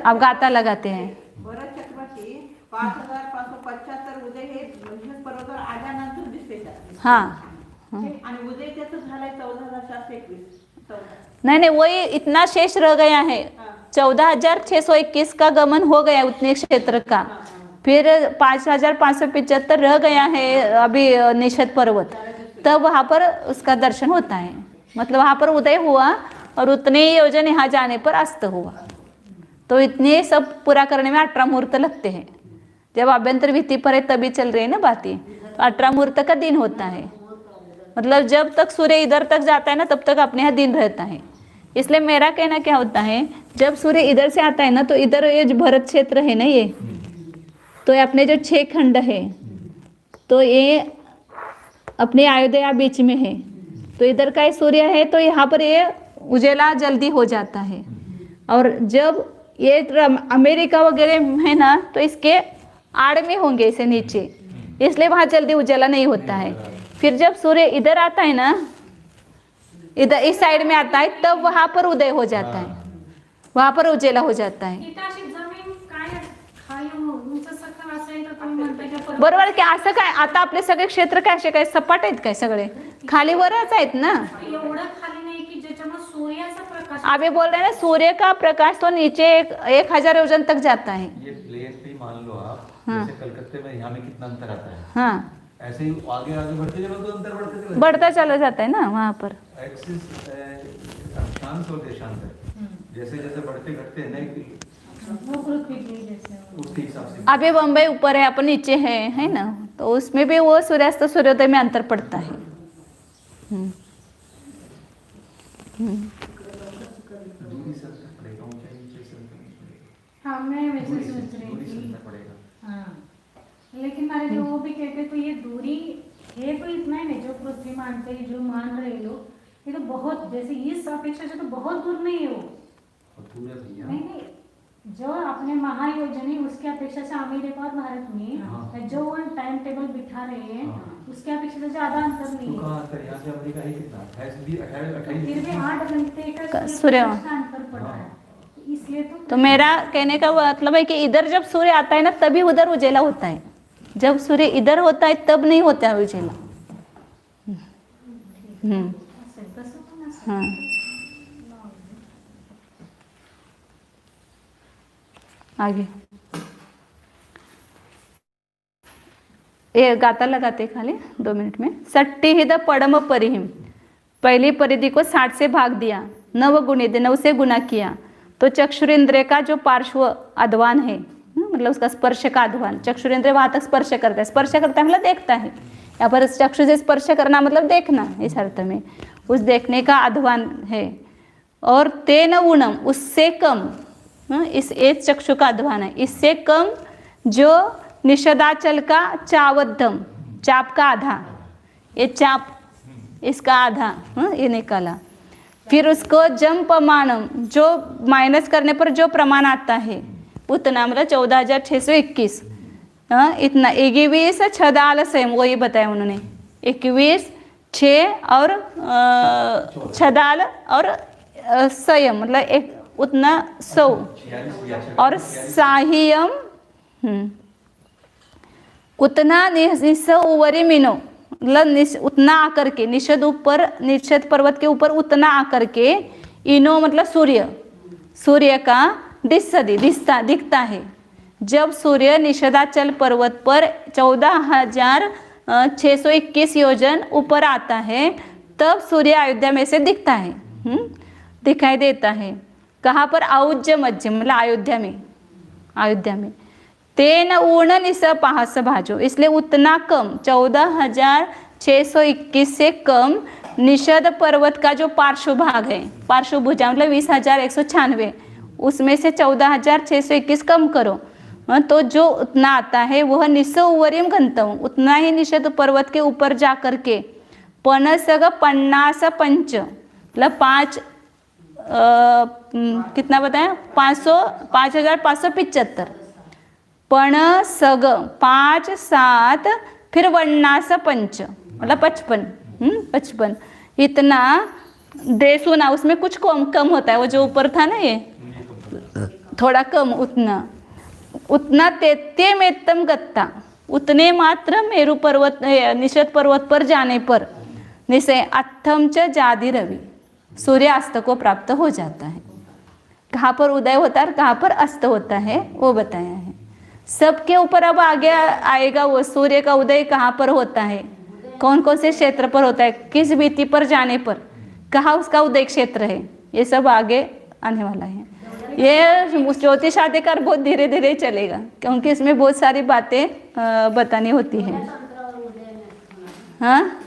अब गाता लगाते हैं। भरत चक्रवर्ती 5,575 उदय हे निषद पर्वतावर आल्यानंतर दिसते का? हाँ, आणि उदय त्याचं झालंय 14,721. नहीं वही इतना शेष रह गया है। 14,621 का गमन हो गया उतने क्षेत्र का, फिर 5,575 रह गया है अभी निषद पर्वत, तब वहाँ पर उसका दर्शन होता है। मतलब वहाँ पर उदय हुआ और उतने ही योजन यहाँ जाने पर अस्त हुआ। तो इतने सब पूरा करने में 18 मुहूर्त लगते हैं। जब आभ्यंतर भित्ति पर है तभी चल रही है ना बातें, तो 18 मुहूर्त का दिन होता है। मतलब जब तक सूर्य इधर तक जाता है ना तब तक अपने यहाँ दिन रहता है। इसलिए मेरा कहना क्या होता है, जब सूर्य इधर से आता है ना तो इधर ये जो भरत क्षेत्र है ना, ये तो ये अपने जो 6 खंड है, तो ये अपने अयोध्या बीच में है, तो इधर का ये सूर्य है तो यहाँ पर ये उजेला जल्दी हो जाता है। और जब ये अमेरिका वगैरह है ना तो इसके आड़ में होंगे इसे नीचे, इसलिए वहाँ जल्दी उजाला नहीं होता है। फिर जब सूर्य इधर आता है ना, इधर इस साइड में आता है, तब वहाँ पर उदय हो जाता है, वहाँ पर उजेला हो जाता है। इथं अशी जमीन काय खाली उंच सखल असेल तर तुम्ही म्हणताय का पर्वत? बरोबर की असं काय, आता आपले सगळे क्षेत्र काय असे काय सपाट आहेत काय, सगळे खाली वरच आहेत ना। एवढं खाली नाही की ज्याच्यामुळे सूर्याचा प्रकाश अभी बोल रहे हैं ना, सूर्य का प्रकाश तो नीचे 1,000 योजन तक जाता है। ये प्लेन पे मान लो आप, जैसे कलकत्ते में यहाँ में कितना अंतर आता है, हाँ, ऐसे ही आगे आगे बढ़ते चलो तो अंतर बढ़ते चलो। बढ़ता चला जाता है ना वहाँ पर। एक्सिस अक्षांश और देशांतर जैसे जैसे बढ़ते घटते हैं ना, वो पृथ्वी के जैसे उसके हिसाब से अभी बम्बई ऊपर है, अपन नीचे है ना, तो उसमें भी वो सूर्यास्त सूर्योदय में अंतर पड़ता है। दूरी से अंतर पड़ेगा, ऊंचाई नीचे से अंतर नहीं पड़ेगा, हाँ मैं वैसे दूरी सोच से रही थी। अंतर पड़ेगा। हाँ, लेकिन मारे जो वो भी कहते तो ये दूरी है तो इतना ही नहीं, जो पृथ्वी मानते हैं, जो मान रहे लोग, ये तो बहुत जैसे इस अपेक्षा से तो बहुत दूर नहीं है वो। और दूर है भैया, नहीं नहीं, जो अपने महायोजनी उसके अपेक्षा से अमेरिका और भारत में जो वन टाइम टेबल बिठा रहे हैं उसके अपेक्षा से ज्यादा अंतर तो नहीं है। कहाँ अंतर, यहाँ से अमेरिका है कितना, है भी 28 फिर भी 8 घंटे का सूर्य अंतर पड़ रहा है, इसलिए तो मेरा कहने का मतलब है कि इधर जब सूर्य आता है ना तभी उधर उजेला होता है, जब सूर्य इधर होता है तब नहीं होता है उजेला। तसं पण असं हाँ, आगे ये गाता लगाते खाली 2 मिनट में। सट्टी हिद पड़म परिहिम, पहली परिधि को 60 से भाग दिया, 9 गुणित 9 से गुना किया, तो चक्षुरेंद्र का जो पार्श्व अध्वान है, मतलब उसका स्पर्श का अध्वान, चक्षुरेंद्र वहां तक स्पर्श करता है, स्पर्श करता है मतलब देखता है, यहाँ पर चक्षु से स्पर्श करना मतलब देखना, इस अर्थ में उस देखने का अध्वान है। और तेन ऊणम, उससे कम, इस एक चक्षु का अध्वान है, इससे कम जो निषदाचल का चावद्धम, चाप का आधा, ये चाप इसका आधा ये निकाला। फिर उसको जम प्रमाणम, जो माइनस करने पर जो प्रमाण आता है उतना, मतलब 14,621 इतना। 21 छदाल संयम, वही बताया उन्होंने, 21 6 और छदाल और संयम मतलब एक उतना 100 और साहियम उतना निश उवरी मीनो, मतलब उतना आकर के, निषद ऊपर, निषद पर्वत के ऊपर उतना आकर के, इनो मतलब सूर्य, सूर्य का दिसदी दिखता है। जब सूर्य निषदाचल पर्वत पर 14,621 योजन ऊपर आता है तब सूर्य अयोध्या में से दिखता है, दिखाई देता है। कहाँ पर? औज्य मध्य, मतलब अयोध्या में। तेन ऊर्ण निस पाहस भाजो, इसलिए उतना कम 14,621 से कम निषद पर्वत का जो पार्श्व भाग है, पार्श्वभुजा मतलब 20,196, उसमें से 14,621 कम करो, तो जो उतना आता है वह निस्सौवर्यम गंतव्य, उतना ही निषद पर्वत के ऊपर जा कर के 50 मतलब 5 कितना बताया? 5,575 सग 5 7 फिर 5 मतलब 55 इतना देसुना, उसमें कुछ कम होता है, वो जो ऊपर था ना ये थोड़ा कम, उतना तेत्यमेत्तम गत्ता, उतने मात्र मेरु पर्वत निषद पर्वत पर जाने पर निश्चय अत्थम च जादि रवि, सूर्यास्त को प्राप्त हो जाता है। कहाँ पर उदय होता है और कहाँ पर अस्त होता है वो बताया है। सबके ऊपर अब आगे आएगा वो सूर्य का उदय कहाँ पर होता है, कौन कौन से क्षेत्र पर होता है, किस वीति पर जाने पर कहाँ उसका उदय क्षेत्र है, ये सब आगे आने वाला है। ये ज्योतिष आदिकार बहुत धीरे धीरे चलेगा, क्योंकि इसमें बहुत सारी बातें बतानी होती है। हाँ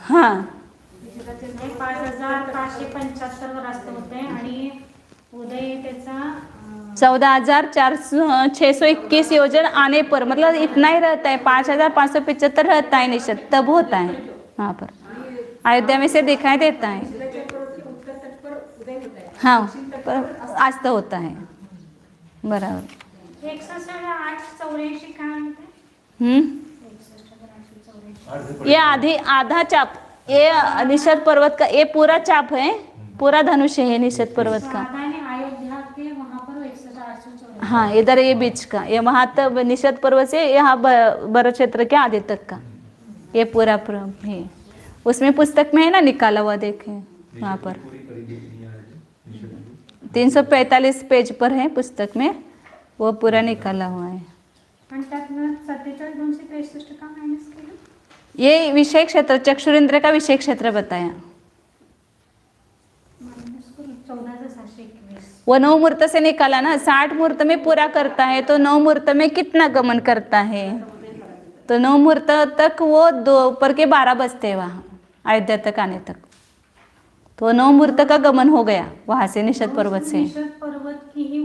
हाँ 5,575 वर असत होते आणि उदय त्याचा 14,621 योजन आने पर, मतलब इतना ही रहता है, 5,575 रहता है निषद, तब होता है वहाँ पर अयोध्या में से दिखाई देता है। हाँ पर अस्त होता है, बराबर। 61,884 काय म्हणते? ये आधा चाप, ये निषद पर्वत का ये पूरा चाप है, पूरा धनुष है निषद पर्वत का। अयोध्या के वहाँ पर 61,884। हाँ इधर ये बीच का, ये वहाँ तक निषद पर्वत से यहाँ भरत क्षेत्र के आधे तक का ये पूरा है। उसमें पुस्तक में है ना निकाला हुआ, देखें वहाँ पर 345 पेज पर है पुस्तक में, वो पूरा निकाला हुआ है। आणि त्यातनं 47,263 का मायनस केलं? ये विषय क्षेत्र चक्षुरेंद्र का विषय क्षेत्र बताया। मायनस करून 14,721। वो 9 मूर्त से निकाला ना, 60 मूर्त में पूरा करता है तो 9 मूर्त में कितना गमन करता है, तो 9 मूर्त तक वो दोपहर के 12 बजते हैं वहाँ अयोध्या तक आने तक, तो 9 मूर्त का गमन हो गया वहाँ से निषद पर्वत से। निषद पर्वत की ही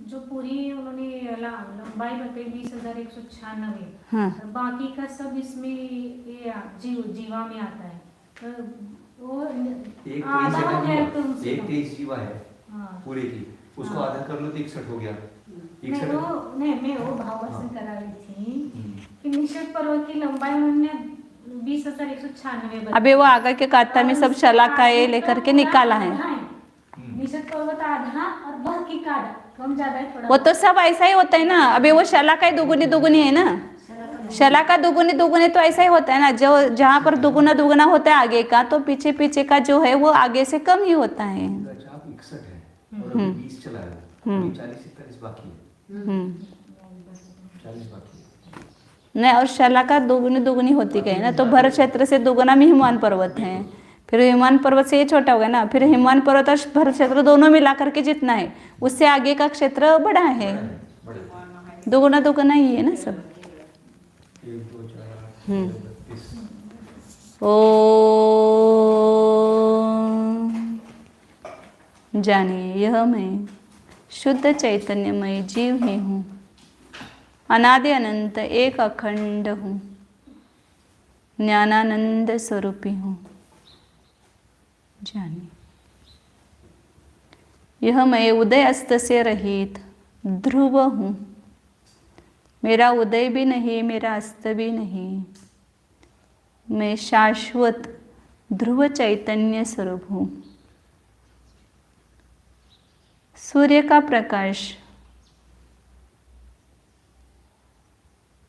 जो पूरी उन्होंने लंबाई बताई 20,196, हाँ बाकी का सब इसमें ये जीवा में आता है, तो वो आधा है तो उनसे एक कम। 23 जीवा है हाँ। पूरे की, उसको आधा कर लो तो 61 हो गया। मैं वो भावासन करा रही थी कि निषद पर्वत की लंबाई उन्होंने 20,196 अभी वो आगे के काथा में सब शलाकाएं लेकर के निकाला है। निषद पर्वत आधा और बाकी का आधा, कम ज्यादा है थोड़ा। वो तो सब ऐसा ही होता है ना, अभी वो शलाका दुगुनी दुगुनी है ना, शलाका दुगुनी दुगुनी तो ऐसा ही होता है ना, जो जहाँ पर दुगुना दुगुना होता है आगे का, तो पीछे पीछे का जो है वो आगे से कम ही होता है। चाप 61 है और अभी 20 चला है, अभी 40-41 बाकी है, 40 बाकी है। नहीं, और शलाका दुगुनी दुगुनी होती गई ना, तो भरत क्षेत्र से दुगुना में हिमवान पर्वत है, फिर हिमवान पर्वत से ये छोटा हो गया ना, फिर हिमवान पर्वत और भरत क्षेत्र दोनों मिला करके जितना है उससे आगे का क्षेत्र बड़ा है, दुगुना दुगुना ही है ना सब। 1 2 4 8 ओ जानिए यह मैं शुद्ध चैतन्यमय जीव ही हूँ, अनादि अनंत एक अखंड हूँ, ज्ञानानंद स्वरूपी हूँ। जानिए यह मैं उदय अस्त से रहित ध्रुव हूँ, मेरा उदय भी नहीं मेरा अस्त भी नहीं, मैं शाश्वत ध्रुव चैतन्य स्वरूप हूँ। सूर्य का प्रकाश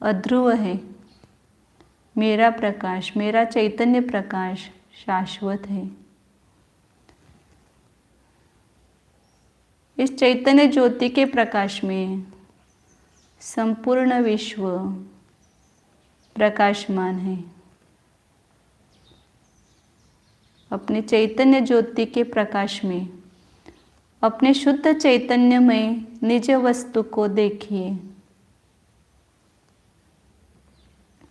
अध्रुव है, मेरा प्रकाश मेरा चैतन्य प्रकाश शाश्वत है। इस चैतन्य ज्योति के प्रकाश में संपूर्ण विश्व प्रकाशमान है। अपने चैतन्य ज्योति के प्रकाश में अपने शुद्ध चैतन्य में निज वस्तु को देखिए।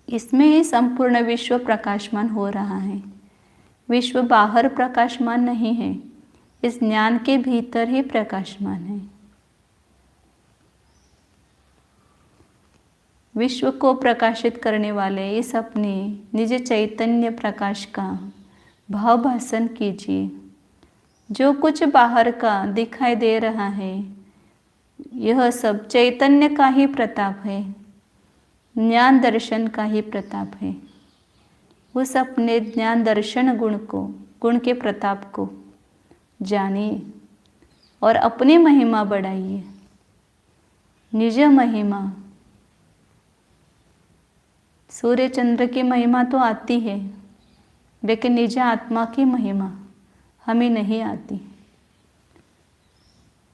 इसमें ही संपूर्ण विश्व प्रकाशमान हो रहा है। विश्व बाहर प्रकाशमान नहीं है, इस ज्ञान के भीतर ही प्रकाशमान है। विश्व को प्रकाशित करने वाले इस अपने निज चैतन्य प्रकाश का भाव भाषण कीजिए। जो कुछ बाहर का दिखाई दे रहा है, यह सब चैतन्य का ही प्रताप है, ज्ञान दर्शन का ही प्रताप है। उस अपने ज्ञान दर्शन गुण के प्रताप को जानिए और अपनी महिमा बढ़ाइए। निज महिमा, सूर्य चंद्र की महिमा तो आती है, लेकिन निज आत्मा की महिमा हमें नहीं आती।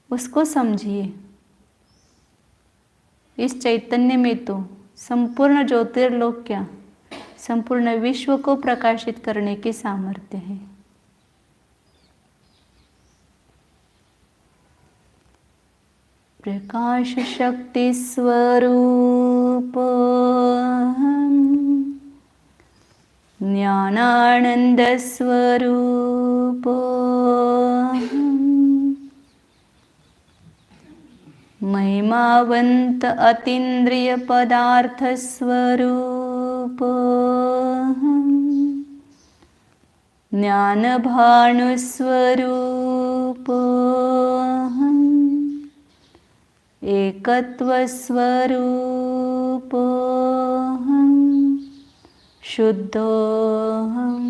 उसको समझिए। इस चैतन्य में तो संपूर्ण ज्योतिर्लोक क्या, संपूर्ण विश्व को प्रकाशित करने की सामर्थ्य है। प्रकाश शक्ति स्वरूप ज्ञानानंद स्वरूप महिमावंत अतीन्द्रिय पदार्थ स्वरूप ज्ञान भानु स्वरूप एकत्व स्वरूप शुद्धोहम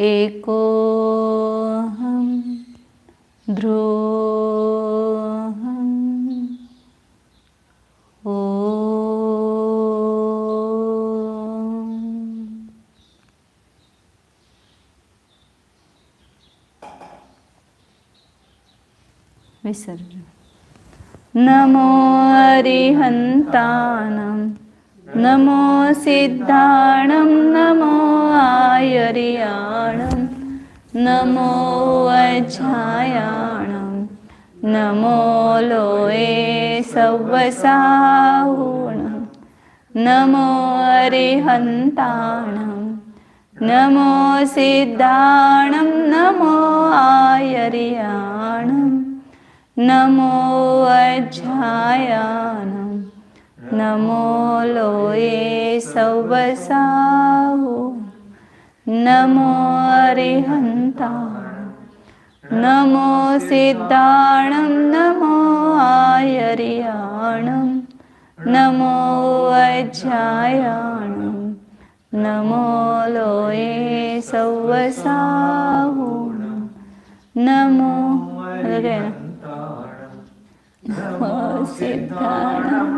एकोहम ध्रुवहम ओम। विसर्जन। नमो अरिहंताणं नमो सिद्धाणं नमो आयर्याणं नमो वज्रायाणं नमो लोये सव्वसाहुणं नमो अरिहंताणं नमो सिद्धाणं नमो आयर्याणं नमो वज्रायाणं नमो लोये सव्वसाहु नमो अरिहंताणं नमो सिद्धाणं नमो आयर्याणं नमो वज्रायाणं नमो लोये सव्वसाहु नमो नमो सिद्धाणं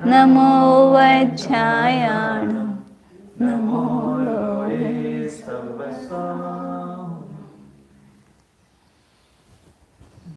नमो वज्रायाणं नमो